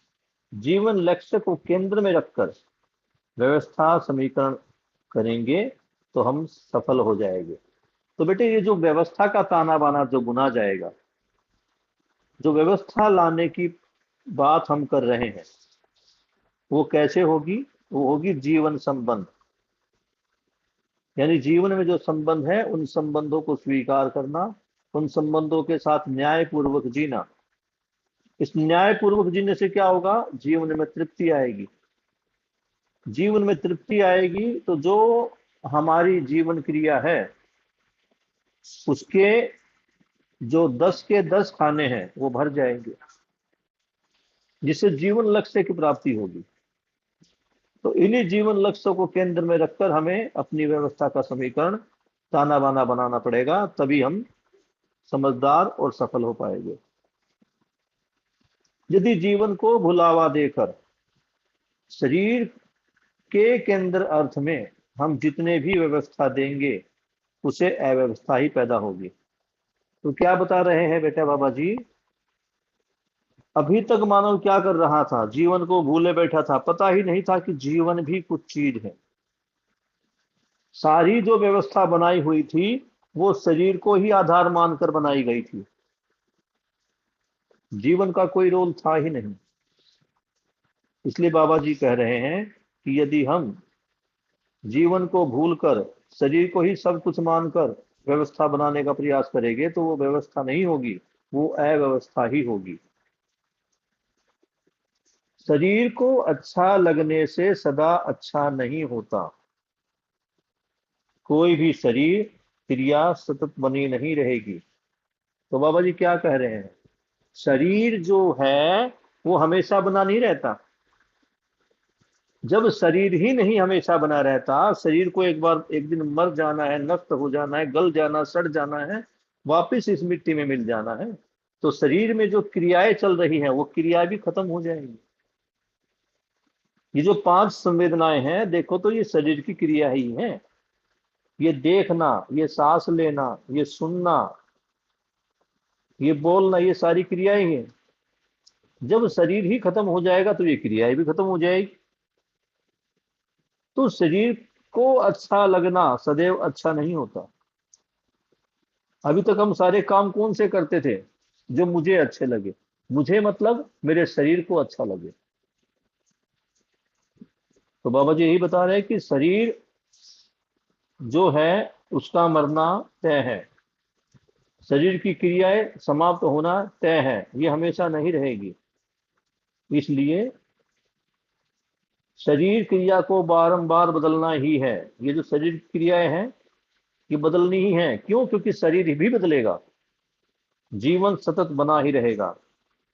Speaker 2: जीवन लक्ष्य को केंद्र में रखकर व्यवस्था समीकरण करेंगे तो हम सफल हो जाएंगे। तो बेटे ये जो व्यवस्था का ताना बाना जो बुना जाएगा, जो व्यवस्था लाने की बात हम कर रहे हैं, वो कैसे होगी? वो होगी जीवन संबंध। यानी जीवन में जो संबंध है उन संबंधों को स्वीकार करना, उन संबंधों के साथ न्यायपूर्वक जीना। इस न्यायपूर्वक जीने से क्या होगा? जीवन में तृप्ति आएगी। जीवन में तृप्ति आएगी तो जो हमारी जीवन क्रिया है उसके जो 10 के 10 खाने हैं वो भर जाएंगे, जिससे जीवन लक्ष्य की प्राप्ति होगी। तो इन्हीं जीवन लक्ष्यों को केंद्र में रखकर हमें अपनी व्यवस्था का समीकरण ताना बाना बनाना पड़ेगा, तभी हम समझदार और सफल हो पाएंगे। यदि जीवन को भुलावा देकर शरीर के केंद्र अर्थ में हम जितने भी व्यवस्था देंगे, उसे अव्यवस्था ही पैदा होगी। तो क्या बता रहे हैं बेटा बाबा जी? अभी तक मानव क्या कर रहा था? जीवन को भूले बैठा था, पता ही नहीं था कि जीवन भी कुछ चीज है। सारी जो व्यवस्था बनाई हुई थी वो शरीर को ही आधार मानकर बनाई गई थी, जीवन का कोई रोल था ही नहीं। इसलिए बाबा जी कह रहे हैं कि यदि हम जीवन को भूलकर शरीर को ही सब कुछ मानकर व्यवस्था बनाने का प्रयास करेंगे, तो वो व्यवस्था नहीं होगी, वो अव्यवस्था ही होगी। शरीर को अच्छा लगने से सदा अच्छा नहीं होता। कोई भी शरीर क्रिया सतत बनी नहीं रहेगी। तो बाबा जी क्या कह रहे हैं? शरीर जो है वो हमेशा बना नहीं रहता। जब शरीर ही नहीं हमेशा बना रहता, शरीर को एक बार एक दिन मर जाना है, नष्ट हो जाना है, गल जाना, सड़ जाना है, वापिस इस मिट्टी में मिल जाना है, तो शरीर में जो क्रियाएं चल रही हैं वो क्रियाएं भी खत्म हो जाएंगी। ये जो पांच संवेदनाएं हैं, देखो तो ये शरीर की क्रिया ही है। ये देखना, ये सांस लेना, ये सुनना, ये बोलना, ये सारी क्रियाएं हैं। जब शरीर ही खत्म हो जाएगा तो ये क्रियाएं भी खत्म हो जाएगी। तो शरीर को अच्छा लगना सदैव अच्छा नहीं होता। अभी तक हम सारे काम कौन से करते थे? जो मुझे अच्छे लगे। मुझे मतलब मेरे शरीर को अच्छा लगे। तो बाबा जी यही बता रहे हैं कि शरीर जो है उसका मरना तय है। शरीर की क्रियाएं समाप्त होना तय है, ये हमेशा नहीं रहेगी। इसलिए शरीर क्रिया को बारंबार बदलना ही है। ये जो शरीर क्रियाएं हैं ये बदलनी ही है। क्यों? क्योंकि शरीर भी बदलेगा, जीवन सतत बना ही रहेगा।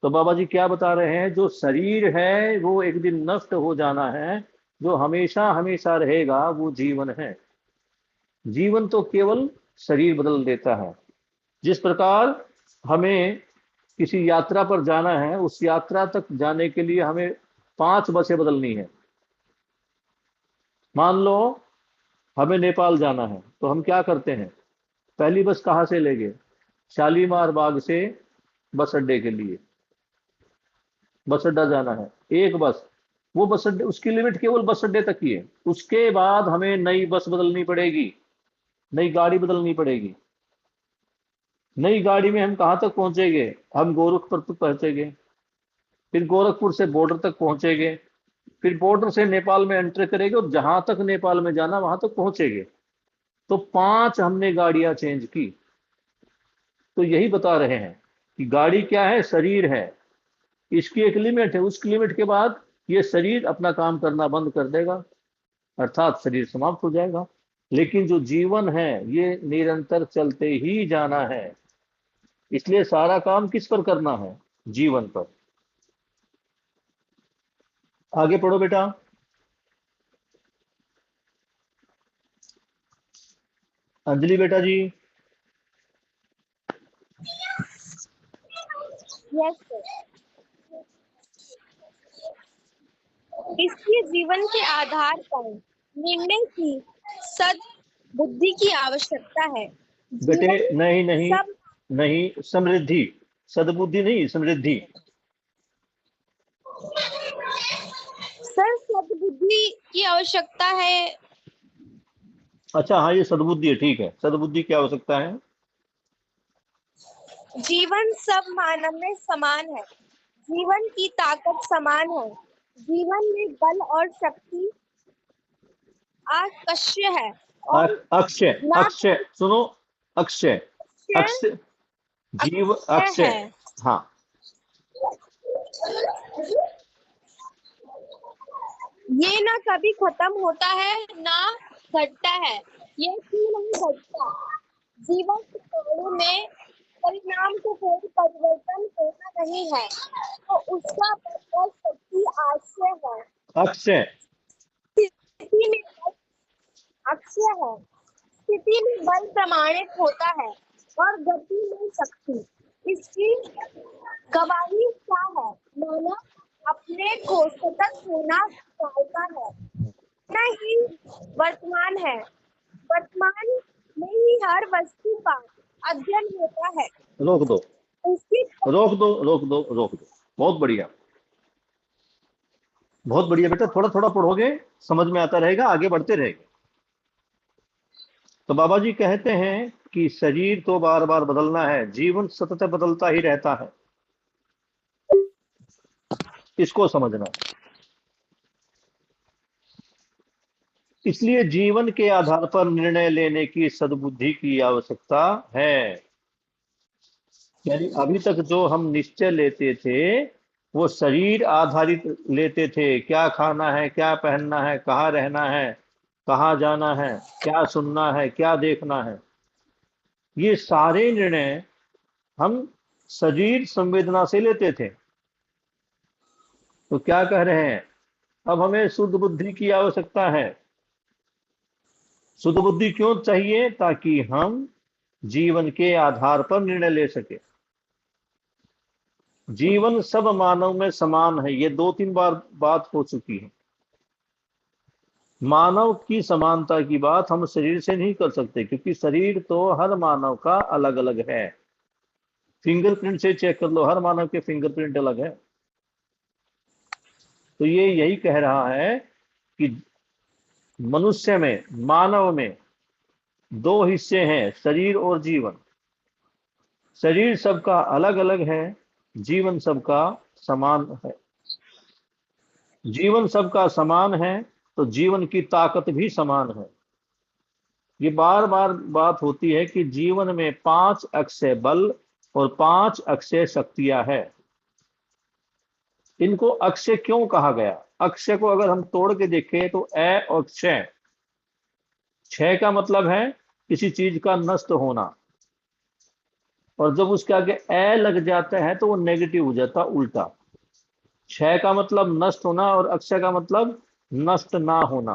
Speaker 2: तो बाबा जी क्या बता रहे हैं? जो शरीर है वो एक दिन नष्ट हो जाना है, जो हमेशा हमेशा रहेगा वो जीवन है। जीवन तो केवल शरीर बदल देता है। जिस प्रकार हमें किसी यात्रा पर जाना है, उस यात्रा तक जाने के लिए हमें 5 बसें बदलनी है। मान लो हमें नेपाल जाना है, तो हम क्या करते हैं? पहली बस कहाँ से लेंगे? शालीमार बाग से बस अड्डे के लिए। बस अड्डा जाना है, एक बस। वो बस अड्डे, उसकी लिमिट केवल बस अड्डे तक ही है। उसके बाद हमें नई बस बदलनी पड़ेगी, नई गाड़ी बदलनी पड़ेगी। नई गाड़ी में हम कहाँ तक पहुंचेंगे? हम गोरखपुर तक पहुंचेंगे, फिर गोरखपुर से बॉर्डर तक पहुंचेंगे, फिर बॉर्डर से नेपाल में एंटर करेंगे और जहां तक नेपाल में जाना वहां तक पहुंचेंगे। तो 5 हमने गाड़ियां चेंज की। तो यही बता रहे हैं कि गाड़ी क्या है? शरीर है। इसकी एक लिमिट है, उस लिमिट के बाद ये शरीर अपना काम करना बंद कर देगा, अर्थात शरीर समाप्त हो जाएगा। लेकिन जो जीवन है ये निरंतर चलते ही जाना है। इसलिए सारा काम किस पर करना है? जीवन पर। आगे पढ़ो बेटा। अंजलि बेटा जी।
Speaker 1: Yes sir. इसलिए जीवन के आधार पर निर्णय की सद्बुद्धि की आवश्यकता है।
Speaker 2: बेटे
Speaker 1: जीवन
Speaker 2: नहीं नहीं,
Speaker 1: सब
Speaker 2: नहीं, समृद्धि। सद्बुद्धि नहीं, समृद्धि।
Speaker 1: सर सद्बुद्धि की आवश्यकता है।
Speaker 2: अच्छा हाँ, ये सद्बुद्धि है, ठीक है। सद्बुद्धि क्या हो सकता है?
Speaker 1: जीवन सब मानव में समान है। जीवन की ताकत समान है। जीवन में बल और शक्ति अक्षय है और
Speaker 2: अक्षय,
Speaker 1: ना
Speaker 2: अक्षय सुनो। अक्षय,
Speaker 1: अक्षय
Speaker 2: अक्षय, जीव
Speaker 1: है।
Speaker 2: अक्षय। हाँ।
Speaker 1: ये ना कभी खत्म होता है ना घटता है। ये क्यों नहीं घटता? जीवन के पौधों में परिणाम को कोई परिवर्तन होना नहीं है, तो उसका बल और शक्ति आश्चर्य है।
Speaker 2: अक्षय।
Speaker 1: स्थिति में बल अक्षय है। स्थिति में बल प्रमाणित होता है और गति में शक्ति। इसकी गवाही क्या है? मानव अपने को सतत होना चाहता है, नहीं वर्तमान है। वर्तमान में ही हर वस्तु का अध्ययन होता है।
Speaker 2: रोक दो,
Speaker 1: उसकी
Speaker 2: रोक दो, रोक दो, रोक दो। बहुत बढ़िया, बहुत बढ़िया बेटा। थोड़ा थोड़ा पढ़ोगे समझ में आता रहेगा, आगे बढ़ते रहेगा। तो बाबा जी कहते हैं कि शरीर तो बार बार बदलना है, जीवन सतत बदलता ही रहता है, इसको समझना। इसलिए जीवन के आधार पर निर्णय लेने की सद्बुद्धि की आवश्यकता है। यानी अभी तक जो हम निश्चय लेते थे वो शरीर आधारित लेते थे, क्या खाना है, क्या पहनना है, कहाँ रहना है, कहाँ जाना है, क्या सुनना है, क्या देखना है, ये सारे निर्णय हम शरीर संवेदना से लेते थे। तो क्या कह रहे हैं, अब हमें शुद्ध बुद्धि की आवश्यकता है। शुद्ध बुद्धि क्यों चाहिए? ताकि हम जीवन के आधार पर निर्णय ले सके। जीवन सब मानव में समान है, ये 2-3 बार बात हो चुकी है। मानव की समानता की बात हम शरीर से नहीं कर सकते, क्योंकि शरीर तो हर मानव का अलग अलग है। फिंगरप्रिंट से चेक कर लो, हर मानव के फिंगरप्रिंट अलग है। तो ये यही कह रहा है कि मनुष्य में, मानव में दो हिस्से हैं, शरीर और जीवन। शरीर सबका अलग अलग है, जीवन सबका समान है। जीवन सबका समान है तो जीवन की ताकत भी समान है। ये बार बार बात होती है कि जीवन में 5 अक्षय बल और 5 अक्षय शक्तियां है। इनको अक्षय क्यों कहा गया? अक्षय को अगर हम तोड़ के देखें तो अ और क्षय। क्षय का मतलब है किसी चीज का नष्ट होना, और जब उसके आगे ए लग जाता है तो वो नेगेटिव हो जाता, उल्टा। क्षय का मतलब नष्ट होना और अक्षय का मतलब नष्ट ना होना।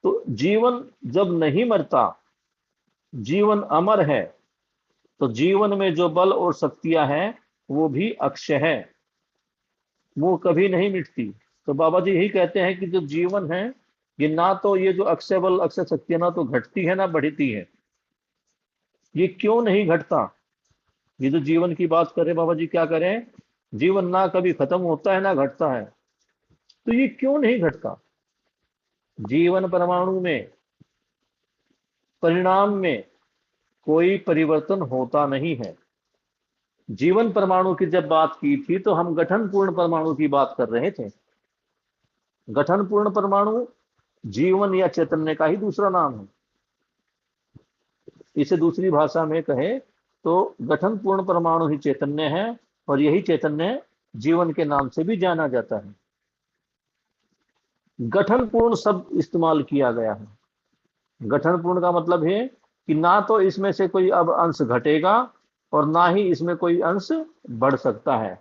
Speaker 2: तो जीवन जब नहीं मरता, जीवन अमर है, तो जीवन में जो बल और शक्तियां हैं वो भी अक्षय है, वो कभी नहीं मिटती। तो बाबा जी यही कहते हैं कि जो जीवन है ये ना तो, ये जो अक्षय बल अक्षय शक्तियां ना तो घटती है ना बढ़ती है। ये क्यों नहीं घटता? ये जो जीवन की बात कर रहे बाबा जी, क्या करें, जीवन ना कभी खत्म होता है ना घटता है, तो ये क्यों नहीं घटता? जीवन परमाणु में, परिणाम में कोई परिवर्तन होता नहीं है। जीवन परमाणु की जब बात की थी तो हम गठन पूर्ण परमाणु की बात कर रहे थे। गठन पूर्ण परमाणु जीवन या चैतन्य का ही दूसरा नाम है। इसे दूसरी भाषा में कहे तो गठन पूर्ण परमाणु ही चैतन्य है, और यही चैतन्य जीवन के नाम से भी जाना जाता है। गठन पूर्ण शब्द इस्तेमाल किया गया है। गठन पूर्ण का मतलब है कि ना तो इसमें से कोई अब अंश घटेगा और ना ही इसमें कोई अंश बढ़ सकता है।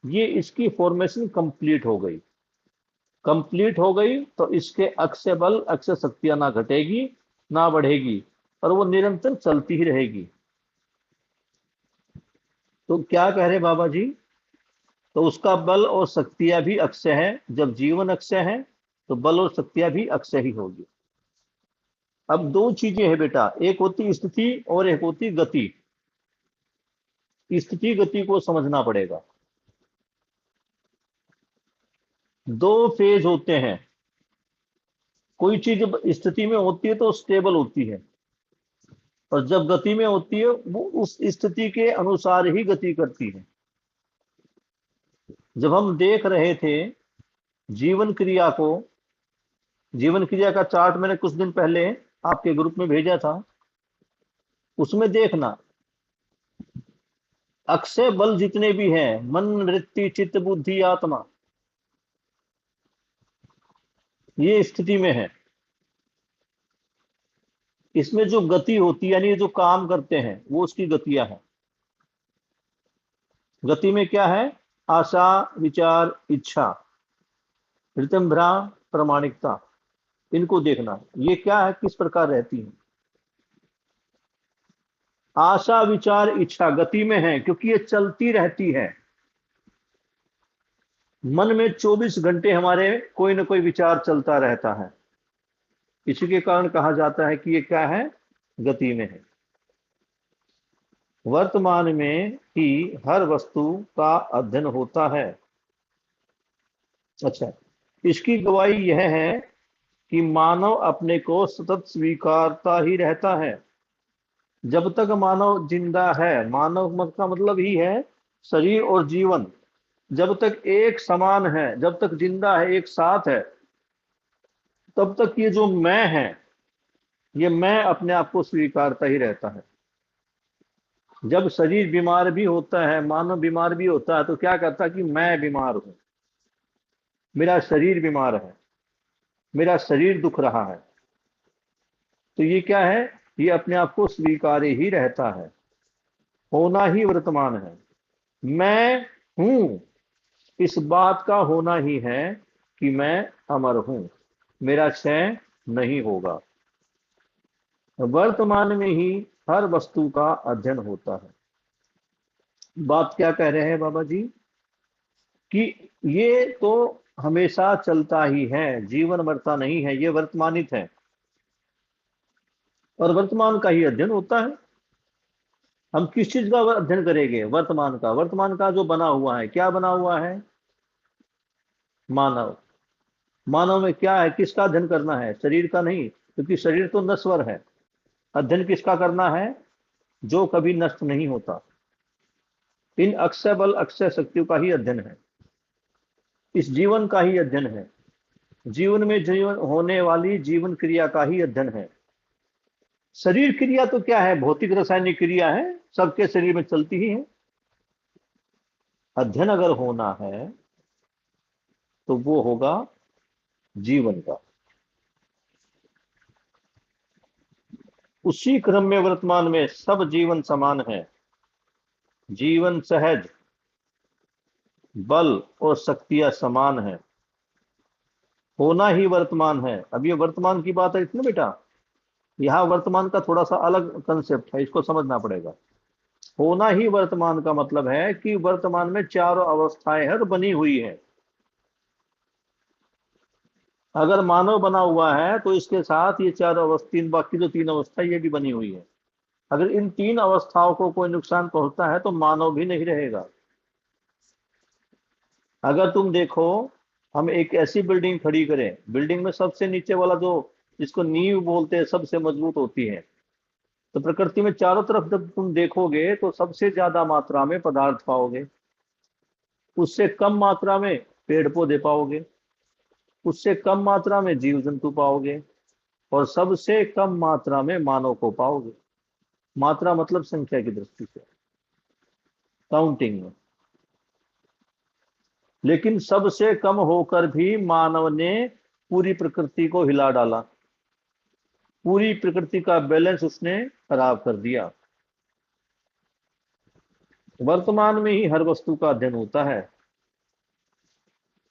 Speaker 2: ये इसकी फॉर्मेशन कंप्लीट हो गई। कंप्लीट हो गई तो इसके अक्षय बल अक्षय शक्तियां ना घटेगी ना बढ़ेगी, और वो निरंतर चलती ही रहेगी। तो क्या कह रहे बाबा जी, तो उसका बल और शक्तियां भी अक्षय है। जब जीवन अक्षय है तो बल और शक्तियां भी अक्षय ही होगी। अब दो चीजें हैं बेटा, एक होती स्थिति और एक होती गति। स्थिति गति को समझना पड़ेगा। दो फेज होते हैं। कोई चीज जब स्थिति में होती है तो स्टेबल होती है, और जब गति में होती है वो उस स्थिति के अनुसार ही गति करती है। जब हम देख रहे थे जीवन क्रिया को, जीवन क्रिया का चार्ट मैंने कुछ दिन पहले आपके ग्रुप में भेजा था, उसमें देखना अक्षय बल जितने भी हैं, मन वृत्ति चित्त बुद्धि आत्मा, ये स्थिति में है। इसमें जो गति होती है, यानी जो काम करते हैं, वो उसकी गतियां हैं। गति में क्या है? आशा, विचार, इच्छा, ऋतंभ्रा, प्रामाणिकता। इनको देखना, ये क्या है, किस प्रकार रहती है। आशा विचार इच्छा गति में है, क्योंकि ये चलती रहती है। मन में 24 घंटे हमारे कोई ना कोई विचार चलता रहता है। इसी के कारण कहा जाता है कि ये क्या है, गति में है। वर्तमान में ही हर वस्तु का अध्ययन होता है। अच्छा, इसकी गवाही यह है कि मानव अपने को सतत स्वीकारता ही रहता है। जब तक मानव जिंदा है, मानव मत का मतलब ही है शरीर और जीवन, जब तक एक समान है, जब तक जिंदा है, एक साथ है, तब तक ये जो मैं है, ये मैं अपने आप को स्वीकारता ही रहता है। जब शरीर बीमार भी होता है, मानव बीमार भी होता है, तो क्या कहता है कि मैं बीमार हूं, मेरा शरीर बीमार है, मेरा शरीर दुख रहा है। तो ये क्या है, ये अपने आप को स्वीकार ही रहता है। होना ही वर्तमान है। मैं हूं, इस बात का होना ही है कि मैं अमर हूं, मेरा क्षय नहीं होगा। वर्तमान में ही हर वस्तु का अध्ययन होता है। बात क्या कह रहे हैं बाबा जी, कि ये तो हमेशा चलता ही है, जीवन मरता नहीं है, ये वर्तमानित है, और वर्तमान का ही अध्ययन होता है। हम किस चीज का अध्ययन करेंगे, वर्तमान का। वर्तमान का जो बना हुआ है, क्या बना हुआ है, मानव। मानव में क्या है, किसका अध्ययन करना है, शरीर का नहीं, क्योंकि शरीर तो नश्वर है। अध्ययन किसका करना है, जो कभी नष्ट नहीं होता। इन अक्षय बल अक्षय शक्तियों का ही अध्ययन है, इस जीवन का ही अध्ययन है, जीवन में जीवन होने वाली जीवन क्रिया का ही अध्ययन है। शरीर क्रिया तो क्या है, भौतिक रासायनिक क्रिया है, सबके शरीर में चलती ही है। अध्ययन अगर होना है तो वो होगा जीवन का। उसी क्रम में वर्तमान में सब जीवन समान है। जीवन सहज, बल और शक्तियां समान है। होना ही वर्तमान है। अब ये वर्तमान की बात है इसमें बेटा, यहाँ वर्तमान का थोड़ा सा अलग कंसेप्ट है, इसको समझना पड़ेगा। होना ही वर्तमान का मतलब है कि वर्तमान में चारों अवस्थाएं हर बनी हुई है। अगर मानव बना हुआ है तो इसके साथ ये चारों अवस्था, बाकी जो 3 अवस्था ये भी बनी हुई है। अगर इन 3 अवस्थाओं को कोई नुकसान पहुंचता है तो मानव भी नहीं रहेगा। अगर तुम देखो, हम एक ऐसी बिल्डिंग खड़ी करें, बिल्डिंग में सबसे नीचे वाला जो, जिसको नींव बोलते हैं, सबसे मजबूत होती है। तो प्रकृति में चारों तरफ जब तुम देखोगे तो सबसे ज्यादा मात्रा में पदार्थ पाओगे, उससे कम मात्रा में पेड़ पौधे पाओगे, उससे कम मात्रा में जीव जंतु पाओगे, और सबसे कम मात्रा में मानव को पाओगे। मात्रा मतलब संख्या की दृष्टि से, काउंटिंग में। लेकिन सबसे कम होकर भी मानव ने पूरी प्रकृति को हिला डाला, पूरी प्रकृति का बैलेंस उसने खराब कर दिया। वर्तमान में ही हर वस्तु का अध्ययन होता है।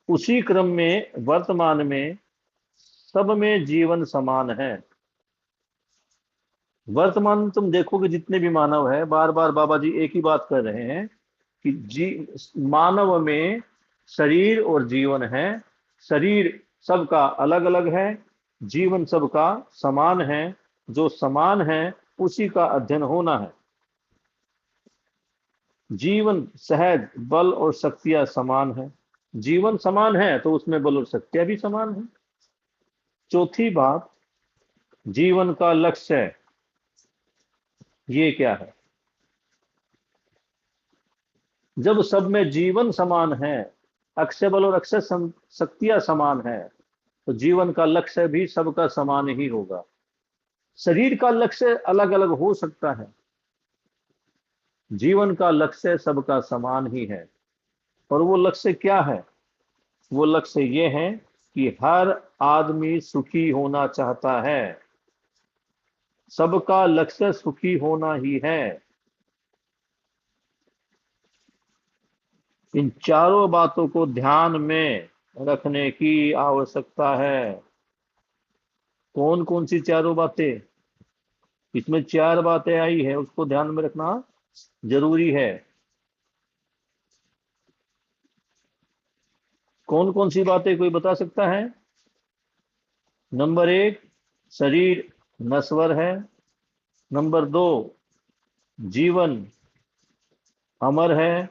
Speaker 2: उसी क्रम में वर्तमान में सब में जीवन समान है। वर्तमान में तुम देखोगे जितने भी मानव है, बार बार बाबा जी एक ही बात कर रहे हैं कि मानव में शरीर और जीवन है। शरीर सबका अलग अलग है, जीवन सबका समान है। जो समान है उसी का अध्ययन होना है। जीवन सहज, बल और शक्तियां समान है। जीवन समान है तो उसमें बल और शक्तियां भी समान है। चौथी बात, जीवन का लक्ष्य ये क्या है। जब सब में जीवन समान है, अक्षय बल और अक्षय शक्तियां समान है, तो जीवन का लक्ष्य भी सबका समान ही होगा। शरीर का लक्ष्य अलग अलग हो सकता है, जीवन का लक्ष्य सबका समान ही है। और वो लक्ष्य क्या है, वो लक्ष्य ये है कि हर आदमी सुखी होना चाहता है। सबका लक्ष्य सुखी होना ही है। इन चारों बातों को ध्यान में रखने की आवश्यकता है। कौन कौन सी चारों बातें? इसमें चार बातें आई है, उसको ध्यान में रखना जरूरी है। कौन कौन सी बातें कोई बता सकता है? नंबर एक, शरीर नश्वर है। नंबर दो, जीवन अमर है।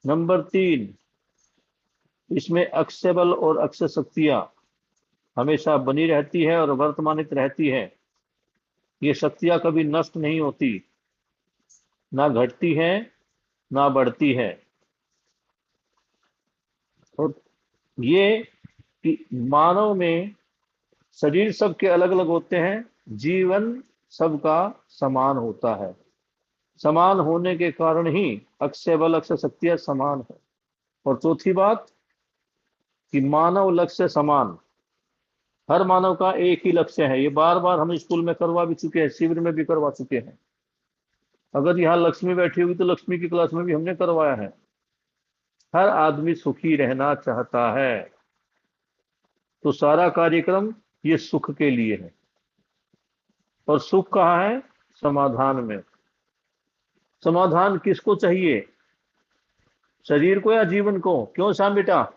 Speaker 2: नंबर तीन, इसमें अक्षय बल और अक्षय शक्तियां हमेशा बनी रहती है और वर्तमानित रहती है। ये शक्तियां कभी नष्ट नहीं होती, ना घटती है ना बढ़ती है। और ये कि मानव में शरीर सबके अलग अलग होते हैं, जीवन सबका समान होता है। समान होने के कारण ही अक्षय बल अक्षय शक्तियां समान है। और चौथी बात कि मानव लक्ष्य समान, हर मानव का एक ही लक्ष्य है। ये बार बार हम स्कूल में करवा भी चुके हैं, शिविर में भी करवा चुके हैं। अगर यहाँ लक्ष्मी बैठी होगी तो लक्ष्मी की क्लास में भी हमने करवाया है। हर आदमी सुखी रहना चाहता है, तो सारा कार्यक्रम ये सुख के लिए है। और सुख कहाँ है? समाधान में। समाधान किसको चाहिए? शरीर को या जीवन को? क्यों श्याम बेटा?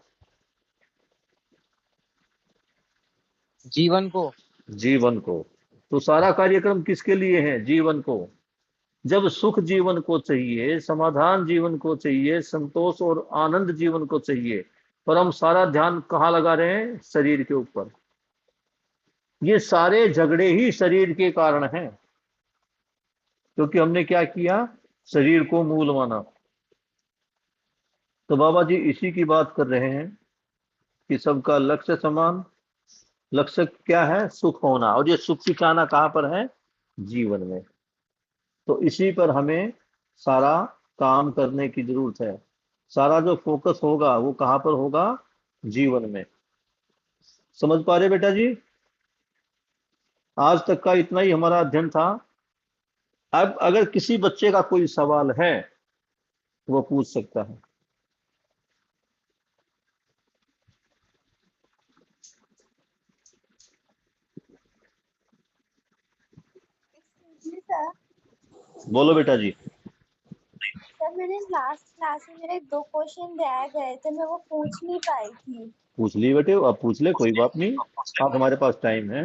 Speaker 3: जीवन को।
Speaker 2: जीवन को। तो सारा कार्यक्रम किसके लिए है? जीवन को। जब सुख जीवन को चाहिए, समाधान जीवन को चाहिए, संतोष और आनंद जीवन को चाहिए, पर हम सारा ध्यान कहाँ लगा रहे हैं? शरीर के ऊपर। ये सारे झगड़े ही शरीर के कारण हैं, क्योंकि हमने क्या किया? शरीर को मूल माना। तो बाबा जी इसी की बात कर रहे हैं कि सबका लक्ष्य समान। लक्ष्य क्या है? सुख होना। और ये सुख ठिकाना कहाँ पर है? जीवन में। तो इसी पर हमें सारा काम करने की जरूरत है। सारा जो फोकस होगा वो कहाँ पर होगा? जीवन में। समझ पा रहे बेटा जी? आज तक का इतना ही हमारा अध्ययन था। अब अगर किसी बच्चे का कोई सवाल है वो पूछ सकता है।
Speaker 1: जी सर।
Speaker 2: बोलो बेटा जी।
Speaker 1: सर मैंने लास्ट क्लास में मेरे 2 क्वेश्चन रह गए थे, मैं वो पूछ नहीं पाई थी।
Speaker 2: पूछ ली बेटे, अब पूछ ले, कोई बात नहीं। आप हमारे पास टाइम है।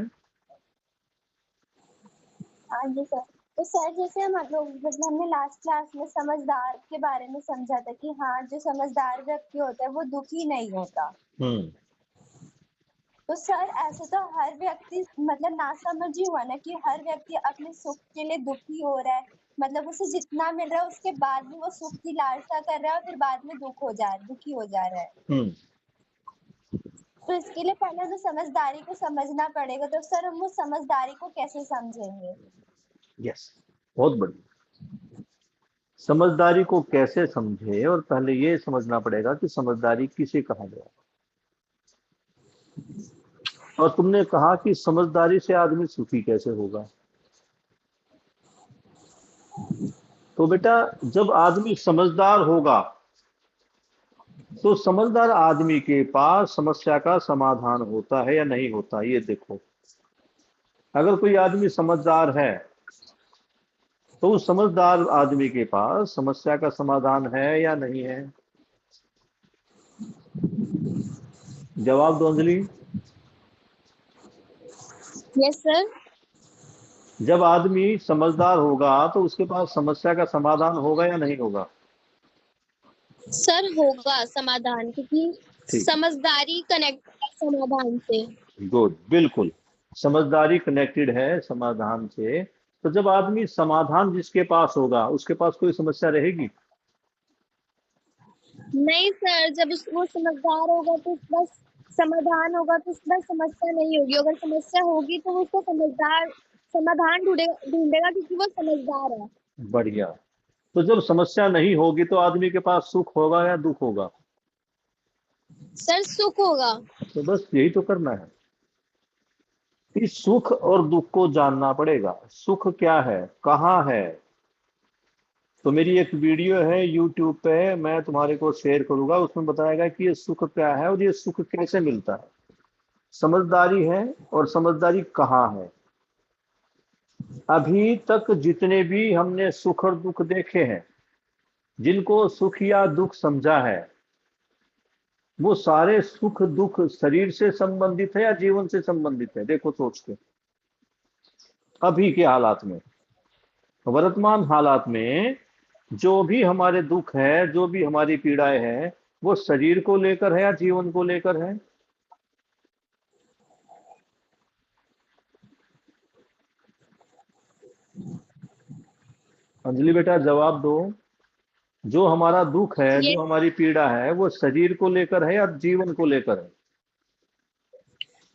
Speaker 1: हाँ जी सर। तो सर जैसे हम लोग मतलब हमने लास्ट क्लास में समझदार के बारे में समझा था कि हाँ जो समझदार व्यक्ति होता है वो दुखी नहीं होता।
Speaker 2: हम्म।
Speaker 1: तो सर ऐसे तो हर व्यक्ति मतलब नासमझ ही हुआ ना कि हर व्यक्ति अपने सुख के लिए दुखी हो रहा है। मतलब उसे जितना मिल रहा है उसके बाद भी वो सुख की लालसा कर रहा है और फिर बाद में दुखी हो जा रहा है।
Speaker 2: हम्म।
Speaker 1: तो इसके लिए पहले तो समझदारी को समझना पड़ेगा। तो सर हम वो समझदारी को कैसे समझेंगे?
Speaker 2: यस, बहुत बढ़िया। समझदारी को कैसे समझे? और पहले ये समझना पड़ेगा कि समझदारी किसे कहा गया। और तुमने कहा कि समझदारी से आदमी सुखी कैसे होगा। तो बेटा जब आदमी समझदार होगा तो समझदार आदमी के पास समस्या का समाधान होता है या नहीं होता? ये देखो, अगर कोई आदमी समझदार है तो उस समझदार आदमी के पास समस्या का समाधान है या नहीं है? जवाब दो अंजलि।
Speaker 1: Yes sir.
Speaker 2: जब आदमी समझदार होगा तो उसके पास समस्या का समाधान होगा या नहीं होगा?
Speaker 1: सर होगा समाधान, क्योंकि
Speaker 2: ठीक,
Speaker 1: समझदारी कनेक्ट है समाधान से।
Speaker 2: गुड, बिल्कुल। समझदारी कनेक्टेड है समाधान से। तो जब आदमी समाधान जिसके पास होगा उसके पास कोई समस्या रहेगी?
Speaker 1: नहीं सर, जब वो समझदार होगा तो उसका समाधान होगा तो उसका समस्या नहीं होगी। अगर समस्या होगी तो वो उसको समझदार समाधान ढूंढेगा क्योंकि वो समझदार है।
Speaker 2: बढ़िया। तो जब समस्या नहीं होगी तो आदमी के पास सुख होगा या दुख होगा?
Speaker 1: सर सुख होगा।
Speaker 2: तो बस यही तो करना है। इस सुख और दुख को जानना पड़ेगा। सुख क्या है, कहाँ है? तो मेरी एक वीडियो है यूट्यूब पे, मैं तुम्हारे को शेयर करूंगा, उसमें बताएगा कि ये सुख क्या है और ये सुख कैसे मिलता है। समझदारी है और समझदारी कहाँ है। अभी तक जितने भी हमने सुख और दुख देखे हैं, जिनको सुख या दुख समझा है, वो सारे सुख दुख शरीर से संबंधित है या जीवन से संबंधित है? देखो सोच के, अभी के हालात में, वर्तमान हालात में जो भी हमारे दुख है, जो भी हमारी पीड़ाएं हैं, वो शरीर को लेकर है या जीवन को लेकर है? अंजलि बेटा जवाब दो। जो हमारा दुख है,
Speaker 1: ये
Speaker 2: जो हमारी पीड़ा है, वो शरीर को लेकर है या जीवन को लेकर है?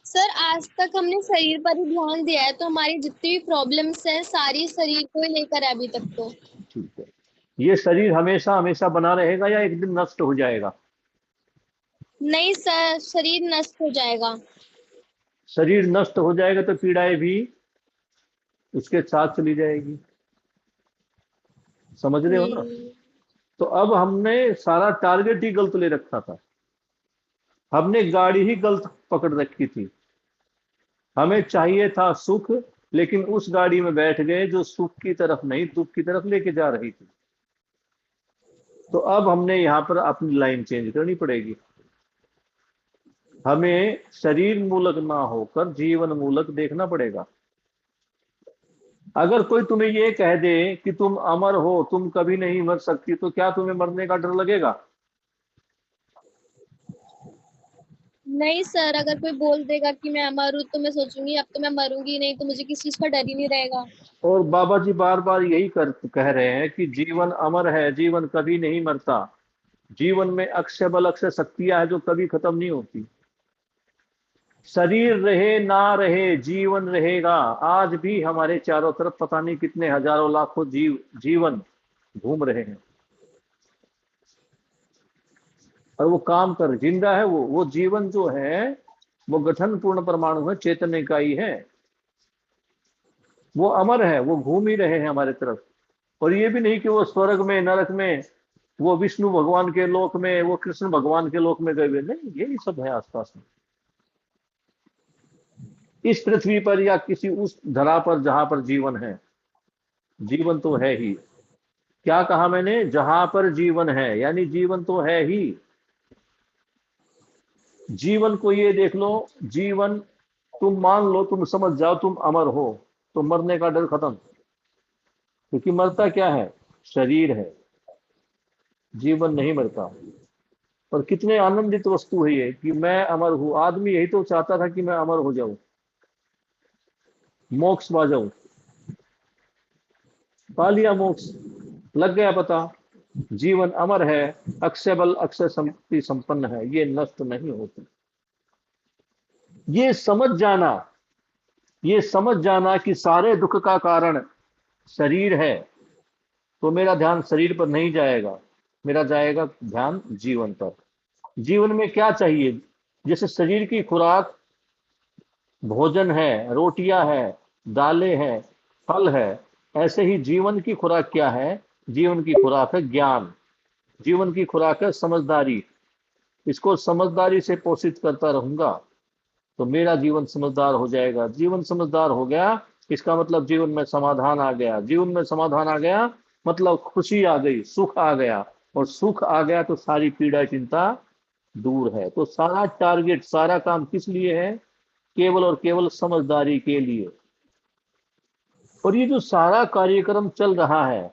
Speaker 1: सर, आज तक हमने शरीर पर ही ध्यान दिया है, तो हमारी जितनी भी प्रॉब्लम्स हैं सारी शरीर को ही लेकर है अभी तक तो।
Speaker 2: ठीक है। ये शरीर हमेशा हमेशा बना रहेगा या एक दिन नष्ट हो जाएगा?
Speaker 1: नहीं सर, शरीर नष्ट हो जाएगा।
Speaker 2: शरीर नष्ट हो जाएगा तो पीड़ाएं भी उसके साथ चली जाएगी। समझ रहे हो ना?
Speaker 1: हम्म।
Speaker 2: तो अब हमने सारा टारगेट ही गलत ले रखा था। हमने गाड़ी ही गलत पकड़ रखी थी। हमें चाहिए था सुख, लेकिन उस गाड़ी में बैठ गए जो सुख की तरफ नहीं, दुख की तरफ लेके जा रही थी। तो अब हमने यहां पर अपनी लाइन चेंज करनी पड़ेगी। हमें शरीर मूलक ना होकर जीवन मूलक देखना पड़ेगा। अगर कोई तुम्हें ये कह दे कि तुम अमर हो, तुम कभी नहीं मर सकती, तो क्या तुम्हें मरने का डर लगेगा?
Speaker 1: नहीं सर, अगर कोई बोल देगा कि मैं अमर हूँ तो मैं सोचूंगी अब तो मैं मरूंगी नहीं, तो मुझे किसी चीज का डर ही नहीं रहेगा।
Speaker 2: और बाबा जी बार बार यही कह रहे हैं कि जीवन अमर है, जीवन कभी नहीं मरता। जीवन में अक्षय बल अक्षय शक्तियां हैं जो कभी खत्म नहीं होती। शरीर रहे ना रहे, जीवन रहेगा। आज भी हमारे चारों तरफ पता नहीं कितने हजारों लाखों जीवन घूम रहे हैं, और वो काम कर जिंदा है। वो जीवन जो है, वो गठन पूर्ण परमाणु है, चैतन्य का ही है। वो अमर है, वो घूम ही रहे हैं हमारे तरफ। और ये भी नहीं कि वो स्वर्ग में, नरक में, वो विष्णु भगवान के लोक में, वो कृष्ण भगवान के लोक में गए हुए, नहीं, यही सब है आसपास में। इस पृथ्वी पर या किसी उस धरा पर जहां पर जीवन है, जीवन तो है ही। क्या कहा मैंने? जहां पर जीवन है, यानी जीवन तो है ही। जीवन को ये देख लो, जीवन, तुम मान लो, तुम समझ जाओ तुम अमर हो, तो मरने का डर खत्म। क्योंकि मरता क्या है? शरीर है, जीवन नहीं मरता। और कितने आनंदित वस्तु है ये कि मैं अमर हूं। आदमी यही तो चाहता था कि मैं अमर हो जाऊं, मोक्ष पा जाऊं। पा लिया मोक्ष, लग गया पता। जीवन अमर है, अक्षय बल अक्षय संपत्ति संपन्न है, ये नष्ट नहीं होती। ये समझ जाना, ये समझ जाना कि सारे दुख का कारण शरीर है, तो मेरा ध्यान शरीर पर नहीं जाएगा, मेरा जाएगा ध्यान जीवन पर। जीवन में क्या चाहिए? जैसे शरीर की खुराक भोजन है, रोटियां है, दालें हैं, फल है, ऐसे ही जीवन की खुराक क्या है? जीवन की खुराक है ज्ञान। जीवन की खुराक है समझदारी। इसको समझदारी से पोषित करता रहूंगा तो मेरा जीवन समझदार हो जाएगा। जीवन समझदार हो गया, इसका मतलब जीवन में समाधान आ गया। जीवन में समाधान आ गया मतलब खुशी आ गई, सुख आ गया। और सुख आ गया तो सारी पीड़ा चिंता दूर है। तो सारा टारगेट, सारा काम किस लिए है? केवल और केवल समझदारी के लिए। और ये जो सारा कार्यक्रम चल रहा है,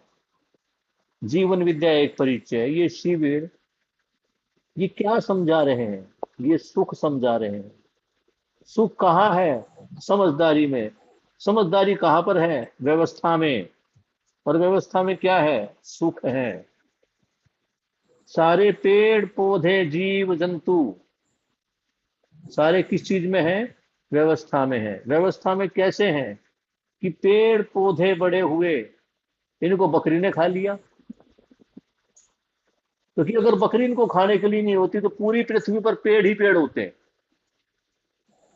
Speaker 2: जीवन विद्या एक परिचय, ये शिविर, ये क्या समझा रहे हैं? ये सुख समझा रहे हैं। सुख कहाँ है? समझदारी में। समझदारी कहाँ पर है? व्यवस्था में। और व्यवस्था में क्या है? सुख है। सारे पेड़ पौधे जीव जंतु सारे किस चीज में है? व्यवस्था में है। व्यवस्था में कैसे हैं? कि पेड़ पौधे बड़े हुए, इनको बकरी ने खा लिया। क्योंकि अगर बकरी इनको खाने के लिए नहीं होती तो पूरी पृथ्वी पर पेड़ ही पेड़ होते हैं।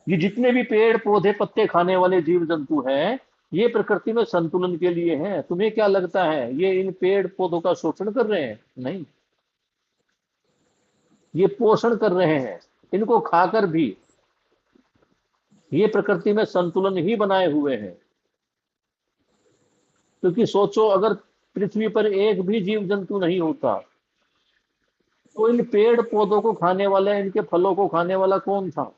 Speaker 2: ये जितने भी पेड़ पौधे पत्ते खाने वाले जीव जंतु हैं, ये प्रकृति में संतुलन के लिए हैं। तुम्हें क्या लगता है ये इन पेड़ पौधों का शोषण कर रहे हैं? नहीं, ये पोषण कर रहे हैं। इनको खाकर भी ये प्रकृति में संतुलन ही बनाए हुए हैं। क्योंकि सोचो, अगर पृथ्वी पर एक भी जीव जंतु नहीं होता तो इन पेड़ पौधों को खाने वाला, इनके फलों को खाने वाला कौन था?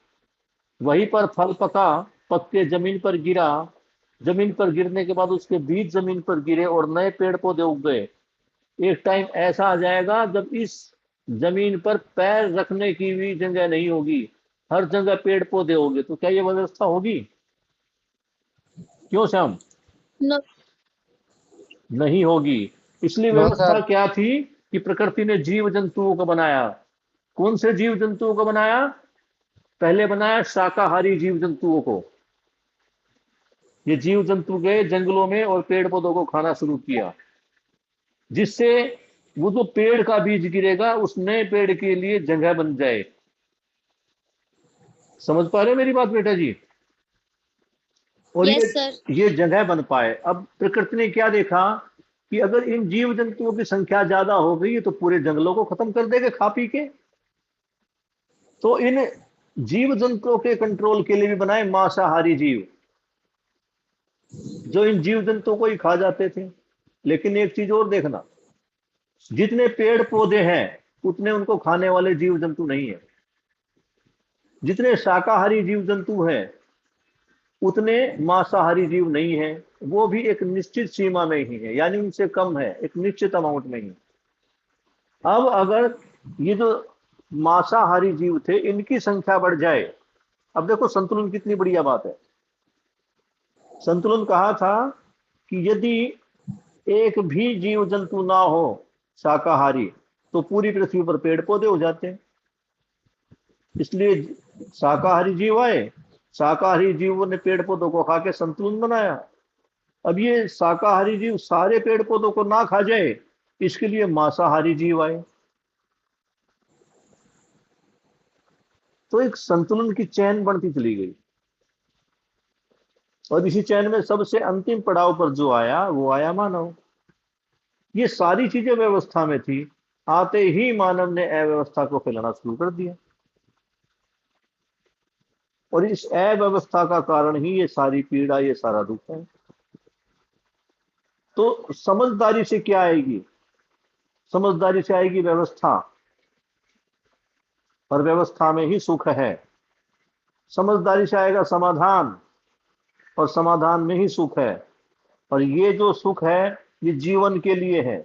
Speaker 2: वहीं पर फल पका, पक के जमीन पर गिरा, जमीन पर गिरने के बाद उसके बीज जमीन पर गिरे और नए पेड़ पौधे उग गए। एक टाइम ऐसा आ जाएगा जब इस जमीन पर पैर रखने की भी जगह नहीं होगी, हर जगह पेड़ पौधे होंगे। तो क्या ये व्यवस्था होगी? क्यों श्याम?
Speaker 1: नो।
Speaker 2: नहीं होगी। इसलिए
Speaker 3: नो
Speaker 2: व्यवस्था
Speaker 3: सर।
Speaker 2: क्या थी कि प्रकृति ने जीव जंतुओं को बनाया। कौन से जीव जंतुओं को बनाया? पहले बनाया शाकाहारी जीव जंतुओं को। ये जीव जंतु गए जंगलों में और पेड़ पौधों को खाना शुरू किया, जिससे वो जो पेड़ का बीज गिरेगा उस नए पेड़ के लिए जगह बन जाए। समझ पा रहे हो मेरी बात बेटा जी? और
Speaker 1: यस सर।
Speaker 2: ये जगह बन पाए। अब प्रकृति ने क्या देखा कि अगर इन जीव जंतुओं की संख्या ज्यादा हो गई तो पूरे जंगलों को खत्म कर देंगे खा पी के। तो इन जीव जंतुओं के कंट्रोल के लिए भी बनाए मांसाहारी जीव, जो इन जीव जंतुओं को ही खा जाते थे। लेकिन एक चीज और देखना, जितने पेड़ पौधे हैं उतने उनको खाने वाले जीव जंतु नहीं है। जितने शाकाहारी जीव जंतु हैं उतने मांसाहारी जीव नहीं है। वो भी एक निश्चित सीमा में ही है, यानी उनसे कम है, एक निश्चित अमाउंट में ही। अब अगर ये जो मांसाहारी जीव थे इनकी संख्या बढ़ जाए, अब देखो संतुलन कितनी बढ़िया बात है। संतुलन कहा था कि यदि एक भी जीव जंतु ना हो शाकाहारी तो पूरी पृथ्वी पर पेड़ पौधे हो जाते हैं। इसलिए शाकाहारी जीव आए, शाकाहारी जीवों ने पेड़ पौधों को खा के संतुलन बनाया। अब ये शाकाहारी जीव सारे पेड़ पौधों को ना खा जाए, इसके लिए मांसाहारी जीव आए। तो एक संतुलन की चैन बनती चली गई। और इसी चैन में सबसे अंतिम पड़ाव पर जो आया वो आया मानव। ये सारी चीजें व्यवस्था में थी, आते ही मानव ने अव्यवस्था को फैलाना शुरू कर दिया। और इस अव्यवस्था का कारण ही ये सारी पीड़ा, ये सारा दुख है। तो समझदारी से क्या आएगी? समझदारी से आएगी व्यवस्था, और व्यवस्था में ही सुख है। समझदारी से आएगा समाधान, और समाधान में ही सुख है। और ये जो सुख है ये जीवन के लिए है।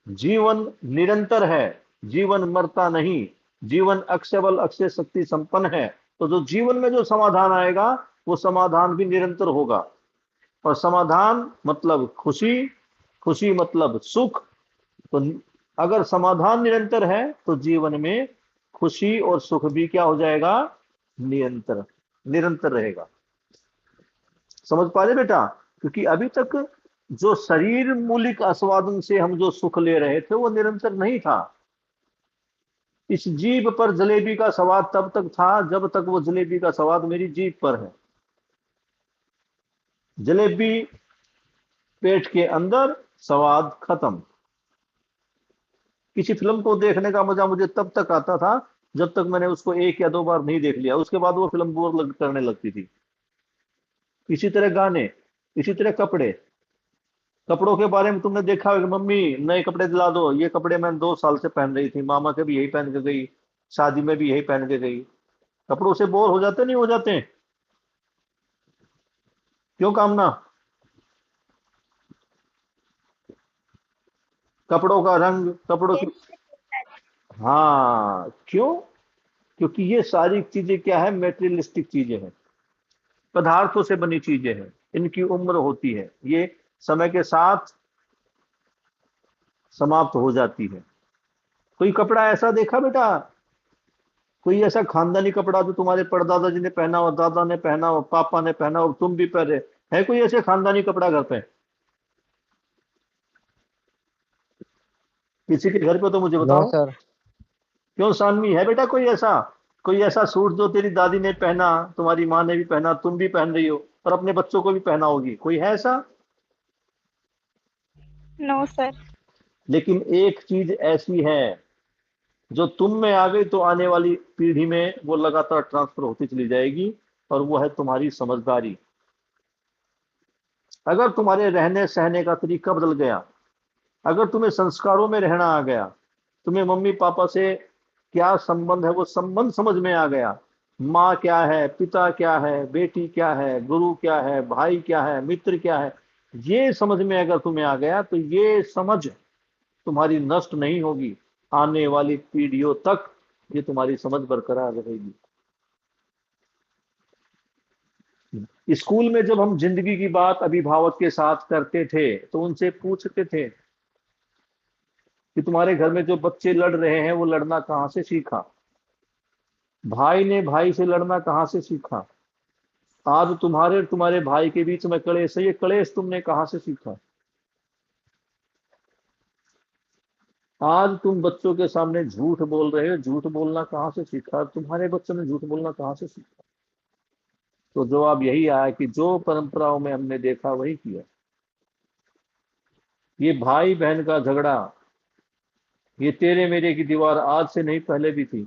Speaker 2: जीवन निरंतर है, जीवन मरता नहीं। जीवन अक्षय बल अक्षय शक्ति संपन्न है। तो जो जीवन में जो समाधान आएगा वो समाधान भी निरंतर होगा। और समाधान मतलब खुशी, खुशी मतलब सुख। तो अगर समाधान निरंतर है तो जीवन में खुशी और सुख भी क्या हो जाएगा? निरंतर, निरंतर रहेगा। समझ पा रहे बेटा? क्योंकि अभी तक जो शरीर मूलिक आस्वादन से हम जो सुख ले रहे थे वो निरंतर नहीं था। इस जीभ पर जलेबी का स्वाद तब तक था जब तक वो जलेबी का स्वाद मेरी जीभ पर है। जलेबी पेट के अंदर, स्वाद खत्म। किसी फिल्म को देखने का मजा मुझे तब तक आता था जब तक मैंने उसको एक या दो बार नहीं देख लिया, उसके बाद वो फिल्म करने लगती थी। इसी तरह गाने, इसी तरह कपड़े। कपड़ों के बारे में तुमने देखा होगा, मम्मी नए कपड़े दिला दो, ये कपड़े मैं 2 साल से पहन रही थी, मामा के भी यही पहन के गई, शादी में भी यही पहन के गई। कपड़ों से बोर हो जाते नहीं हो जाते? क्यों कामना? कपड़ों का रंग, कपड़ों की,
Speaker 1: यस
Speaker 2: हाँ क्यों? क्योंकि ये सारी चीजें क्या है? मेटेरियलिस्टिक चीजें हैं, पदार्थों से बनी चीजें हैं। इनकी उम्र होती है, ये समय के साथ समाप्त हो जाती है। कोई कपड़ा ऐसा देखा बेटा, कोई ऐसा खानदानी कपड़ा जो तुम्हारे परदादा जी ने पहना हो, दादा ने पहना हो, पापा ने पहना हो, तुम भी पहने? है कोई ऐसे खानदानी कपड़ा घर पे? किसी के घर पे तो मुझे
Speaker 3: नो
Speaker 2: बताओ।
Speaker 3: सर।
Speaker 2: क्यों सानवी, है बेटा कोई ऐसा? कोई ऐसा सूट जो तेरी दादी ने पहना, तुम्हारी माँ ने भी पहना, तुम भी पहन रही हो और अपने बच्चों को भी पहना होगी? कोई है ऐसा?
Speaker 1: No sir.
Speaker 2: लेकिन एक चीज ऐसी है जो तुम में आ गई तो आने वाली पीढ़ी में वो लगातार ट्रांसफर होती चली जाएगी। और वो है तुम्हारी समझदारी। अगर तुम्हारे रहने सहने का तरीका बदल गया, अगर तुम्हें संस्कारों में रहना आ गया, तुम्हें मम्मी पापा से क्या संबंध है वो संबंध समझ में आ गया, माँ क्या है, पिता क्या है, बेटी क्या है, गुरु क्या है, भाई क्या है, मित्र क्या है, ये समझ में अगर तुम्हें आ गया, तो ये समझ तुम्हारी नष्ट नहीं होगी। आने वाली पीढ़ियों तक ये तुम्हारी समझ बरकरार रहेगी। स्कूल में जब हम जिंदगी की बात अभिभावक के साथ करते थे तो उनसे पूछते थे कि तुम्हारे घर में जो बच्चे लड़ रहे हैं वो लड़ना कहाँ से सीखा, भाई ने भाई से लड़ना कहाँ से सीखा, आज तुम्हारे और तुम्हारे भाई के बीच में कलेश है, ये कलेश तुमने कहाँ से सीखा, आज तुम बच्चों के सामने झूठ बोल रहे हो, झूठ बोलना कहाँ से सीखा, तुम्हारे बच्चों ने झूठ बोलना कहाँ से सीखा। तो जवाब यही आया कि जो परंपराओं में हमने देखा वही किया। ये भाई बहन का झगड़ा, ये तेरे मेरे की दीवार आज से नहीं पहले भी थी।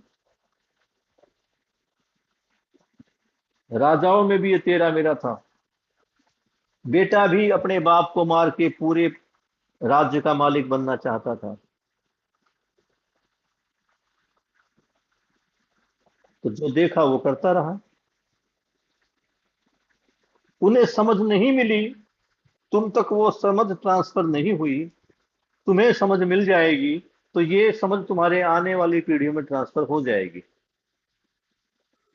Speaker 2: राजाओं में भी ये तेरा मेरा था। बेटा भी अपने बाप को मार के पूरे राज्य का मालिक बनना चाहता था। तो जो देखा वो करता रहा। उन्हें समझ नहीं मिली, तुम तक वो समझ ट्रांसफर नहीं हुई, तुम्हें समझ मिल जाएगी तो ये समझ तुम्हारे आने वाली पीढ़ियों में ट्रांसफर हो जाएगी।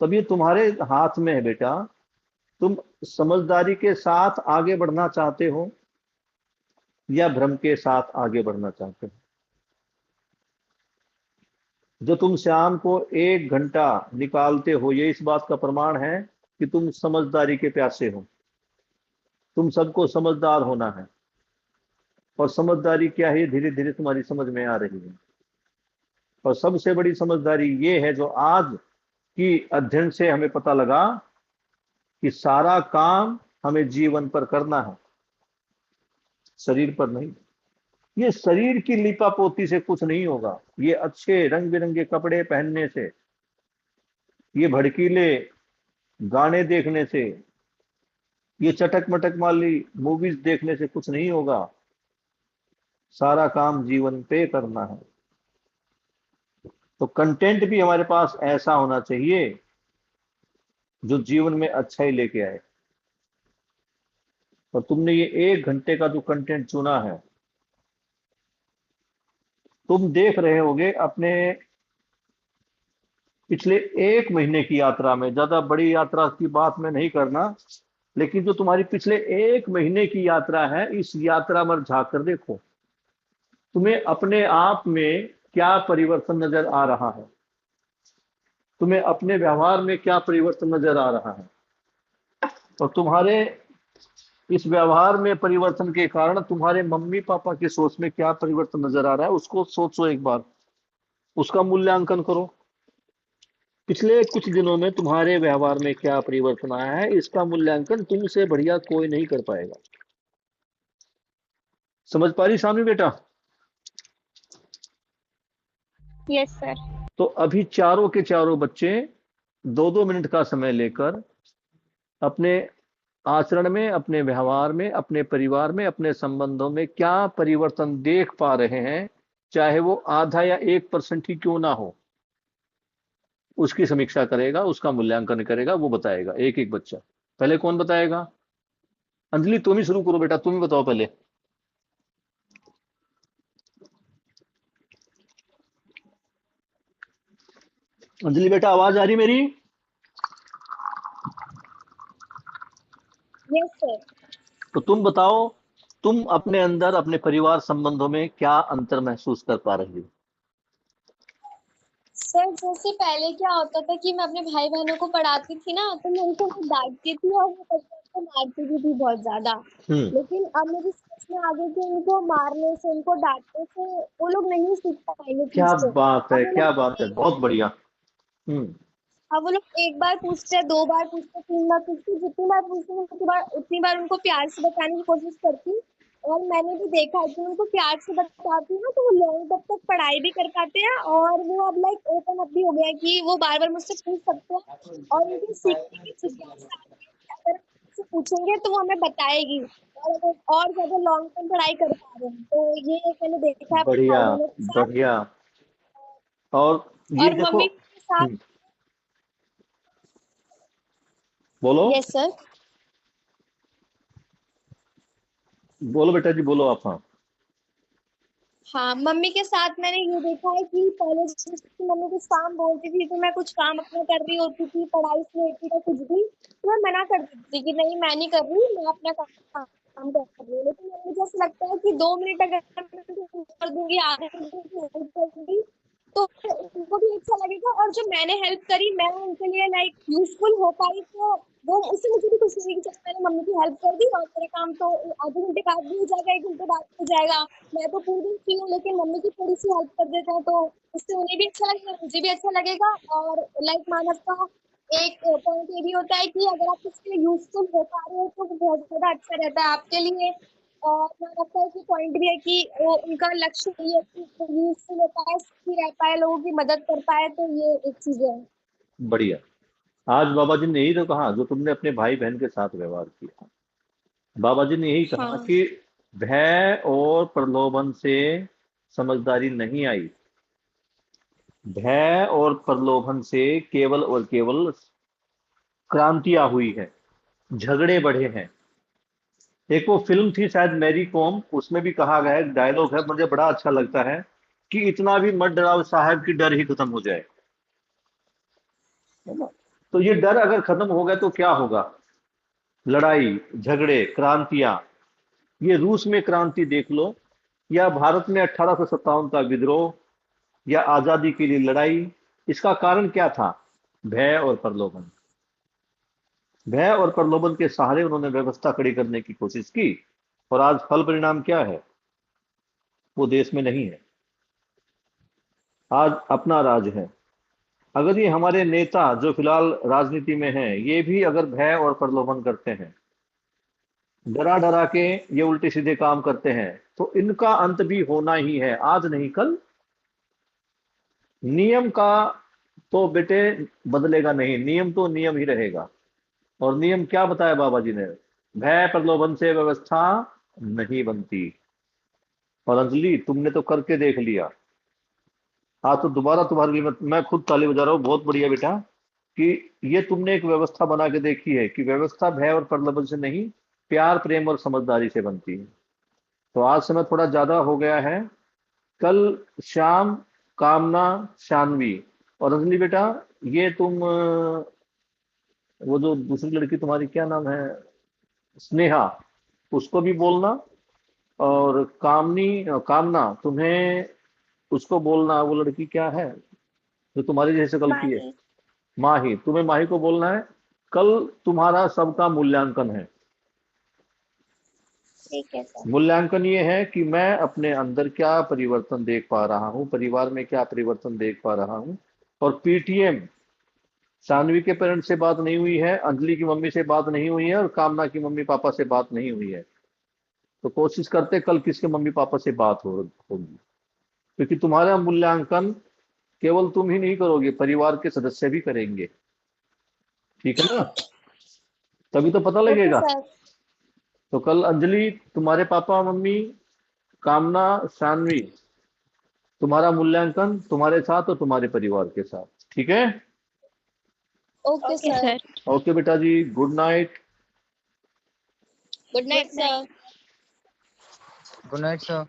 Speaker 2: तब ये तुम्हारे हाथ में है बेटा, तुम समझदारी के साथ आगे बढ़ना चाहते हो या भ्रम के साथ आगे बढ़ना चाहते हो। जो तुम शाम को 1 घंटा निकालते हो ये इस बात का प्रमाण है कि तुम समझदारी के प्यासे हो। तुम सबको समझदार होना है, और समझदारी क्या है धीरे धीरे तुम्हारी समझ में आ रही है। और सबसे बड़ी समझदारी ये है जो आज की अध्ययन से हमें पता लगा कि सारा काम हमें जीवन पर करना है, शरीर पर नहीं। ये शरीर की लिपापोती से कुछ नहीं होगा, ये अच्छे रंग बिरंगे कपड़े पहनने से, ये भड़कीले गाने देखने से, ये चटक मटक वाली मूवीज देखने से कुछ नहीं होगा। सारा काम जीवन पे करना है। तो कंटेंट भी हमारे पास ऐसा होना चाहिए जो जीवन में अच्छा ही लेके आए। और तुमने ये 1 घंटे का जो कंटेंट चुना है, तुम देख रहे होगे अपने पिछले 1 महीने की यात्रा में, ज्यादा बड़ी यात्रा की बात मैं नहीं करना, लेकिन जो तुम्हारी पिछले 1 महीने की यात्रा है, इस यात्रा में झांक कर देखो तुम्हें अपने आप में क्या परिवर्तन नजर आ रहा है, तुम्हें अपने व्यवहार में क्या परिवर्तन नजर आ रहा है, और तुम्हारे इस व्यवहार में परिवर्तन के कारण तुम्हारे मम्मी पापा की सोच में क्या परिवर्तन नजर आ रहा है, उसको सोचो एक बार, उसका मूल्यांकन करो। पिछले कुछ दिनों में तुम्हारे व्यवहार में क्या परिवर्तन आया है, इसका मूल्यांकन तुमसे बढ़िया कोई नहीं कर पाएगा। समझ पा रही सामने बेटा?
Speaker 1: Yes sir.
Speaker 2: तो अभी चारों के चारों बच्चे 2-2 मिनट का समय लेकर अपने आचरण में, अपने व्यवहार में, अपने परिवार में, अपने संबंधों में क्या परिवर्तन देख पा रहे हैं, चाहे वो आधा या 1% ही क्यों ना हो, उसकी समीक्षा करेगा, उसका मूल्यांकन करेगा, वो बताएगा एक एक बच्चा। पहले कौन बताएगा? अंजलि तुम ही शुरू करो बेटा, तुम ही बताओ पहले। अंजलि बेटा आवाज आ रही मेरी?
Speaker 1: Yes sir.
Speaker 2: तो तुम बताओ, तुम अपने अंदर अपने परिवार संबंधों में क्या अंतर महसूस कर पा रही हो?
Speaker 1: सर जैसे पहले क्या होता था कि मैं अपने भाई बहनों को पढ़ाती थी ना, तो मैं उनको बहुत डांटती थी और वो बच्चों को मारती भी थी बहुत ज्यादा।
Speaker 2: हम्म।
Speaker 1: लेकिन अब मेरी समझ में आ गई कि उनको मारने से, उनको डांटने से वो लोग नहीं सीख पाएंगे ठीक
Speaker 2: क्या
Speaker 1: से।
Speaker 2: बात है,
Speaker 1: अब वो
Speaker 2: क्या
Speaker 1: लोग
Speaker 2: बात है,
Speaker 1: एक
Speaker 2: बहुत बढ़िया। हम्म।
Speaker 1: अब वो लोग एक बार पूछते हैं, 2 बार पूछते हैं, 3 बार पूछते हैं, जितनी बार पूछते हैं उतनी बार उनको प्यार से बताने की कोशिश करती हूँ और मैंने भी देखा है कि उनको प्यार से बताती हूँ ना तो वो लॉन्ग तक तक पढ़ाई भी कर पाते हैं, और वो अब लाइक ओपन अप भी हो गया है कि वो बार बार मुझसे पूछ सकते हैं, और उनकी सीखने की जिज्ञासा आ गई है कि अगर हम उससे पूछेंगे तो वो हमें बताएगी, और अगर और ज्यादा लॉन्ग टर्म पढ़ाई कर पा रहे हैं तो ये एक मैंने देखा है अपने
Speaker 2: बढ़िया,
Speaker 1: भाई बहनों के साथ।
Speaker 2: बढ़िया। और ये
Speaker 1: और
Speaker 2: देखो।
Speaker 1: मम्मी के साथ।
Speaker 2: बोलो,
Speaker 1: यस सर।
Speaker 2: बोलो बेटा जी, बोलो आप। हाँ।
Speaker 1: हाँ, मम्मी के साथ मैंने ये देखा है कि पहले जैसे मम्मी कुछ काम बोलती थी तो मैं कुछ काम अपना कर रही होती थी, पढ़ाई से रिलेटेड या कुछ भी, तो मैं मना कर देती थी कि नहीं मैं नहीं कर रही, मैं अपना काम कर रही हूँ। लेकिन मुझे ऐसा लगता है कि 2 मिनट अगर मैं कर दूंगी, आधे घंटे की हेल्प कर दूंगी, तो उनको भी अच्छा लगेगा, और जो मैंने हेल्प करी मैं उनके लिए लाइक यूजफुल हो पाई, तो वो उससे मुझे भी खुशी हुई कि चलो मैंने मम्मी की हेल्प कर दी, और मेरा काम तो आधे घंटे बाद भी हो जाएगा, 1 घंटे बाद भी हो जाएगा। मैं तो पूरे दिन फ्री हूँ, लेकिन मम्मी की थोड़ी सी हेल्प कर देते हैं तो उससे उन्हें भी अच्छा लगेगा, मुझे भी अच्छा लगेगा। और लाइक मानव का एक पॉइंट ये भी होता है कि अगर आप किसी के लिए यूजफुल हो पा रहे हो तो वो बहुत ज्यादा अच्छा रहता है आपके लिए। और मानव का एक पॉइंट भी है कि वो उनका लक्ष्य ये है कि यूजफुल हो पाए, सुखी रह पाए, लोगों की मदद कर पाए, तो ये एक चीज है।
Speaker 2: बढ़िया। आज बाबा जी ने यही तो कहा जो तुमने अपने भाई बहन के साथ व्यवहार किया। बाबा जी ने यही कहा
Speaker 1: हाँ।
Speaker 2: कि भय और प्रलोभन से समझदारी नहीं आई। भय और प्रलोभन से केवल और केवल क्रांतियां हुई है, झगड़े बढ़े हैं। एक वो फिल्म थी शायद मैरी कॉम, उसमें भी कहा गया एक डायलॉग है, मुझे बड़ा अच्छा लगता है कि इतना भी मत डराओ साहब कि डर ही खत्म हो जाए। है ना? तो ये डर अगर खत्म हो गया तो क्या होगा? लड़ाई झगड़े क्रांतियां, ये रूस में क्रांति देख लो, या भारत में 1857 का विद्रोह, या आजादी के लिए लड़ाई। इसका कारण क्या था? भय और प्रलोभन। भय और प्रलोभन के सहारे उन्होंने व्यवस्था खड़ी करने की कोशिश की, और आज फल परिणाम क्या है? वो देश में नहीं है, आज अपना राज है। अगर ये हमारे नेता जो फिलहाल राजनीति में हैं, ये भी अगर भय और प्रलोभन करते हैं, डरा डरा के ये उल्टे सीधे काम करते हैं, तो इनका अंत भी होना ही है, आज नहीं कल। नियम का तो बेटे बदलेगा नहीं, नियम तो नियम ही रहेगा। और नियम क्या बताया बाबा जी ने? भय प्रलोभन से व्यवस्था नहीं बनती। और अंजलि तुमने तो करके देख लिया। हाँ, तो दोबारा तुम्हारे लिए मैं खुद ताली बजा रहा हूँ, बहुत बढ़िया बेटा, कि ये तुमने एक व्यवस्था बना के देखी है कि व्यवस्था भय और प्रलोभन से नहीं, प्यार प्रेम और समझदारी से बनती है। तो आज समय थोड़ा ज्यादा हो गया है। कल शाम कामना, शानवी और अंजलि बेटा, ये तुम वो जो दूसरी लड़की तुम्हारी क्या नाम है, स्नेहा, उसको भी बोलना। और कामना तुम्हें उसको बोलना, वो लड़की क्या है जो तुम्हारी जैसे गलती है,
Speaker 1: माही।
Speaker 2: माही, तुम्हें माही को बोलना है। कल तुम्हारा सबका मूल्यांकन है।
Speaker 1: ठीक है सर।
Speaker 2: मूल्यांकन ये है कि मैं अपने अंदर क्या परिवर्तन देख पा रहा हूँ, परिवार में क्या परिवर्तन देख पा रहा हूँ। और पीटीएम, सानवी के पेरेंट्स से बात नहीं हुई है, अंजलि की मम्मी से बात नहीं हुई है, और कामना की मम्मी पापा से बात नहीं हुई है। तो कोशिश करते कल किसके मम्मी पापा से बात होगी। क्योंकि तुम्हारा मूल्यांकन केवल तुम ही नहीं करोगे, परिवार के सदस्य भी करेंगे। ठीक है ना? तभी तो पता
Speaker 1: ओके
Speaker 2: लगेगा।
Speaker 1: सर।
Speaker 2: तो कल अंजलि, तुम्हारे पापा मम्मी, कामना, शानवी, तुम्हारा मूल्यांकन तुम्हारे साथ और तुम्हारे परिवार के साथ। ठीक है?
Speaker 1: Okay
Speaker 3: okay
Speaker 1: sir.
Speaker 3: Sir.
Speaker 2: Okay बेटा जी, good night.
Speaker 1: Good night
Speaker 3: good
Speaker 1: sir.
Speaker 3: Night.
Speaker 4: Good night sir.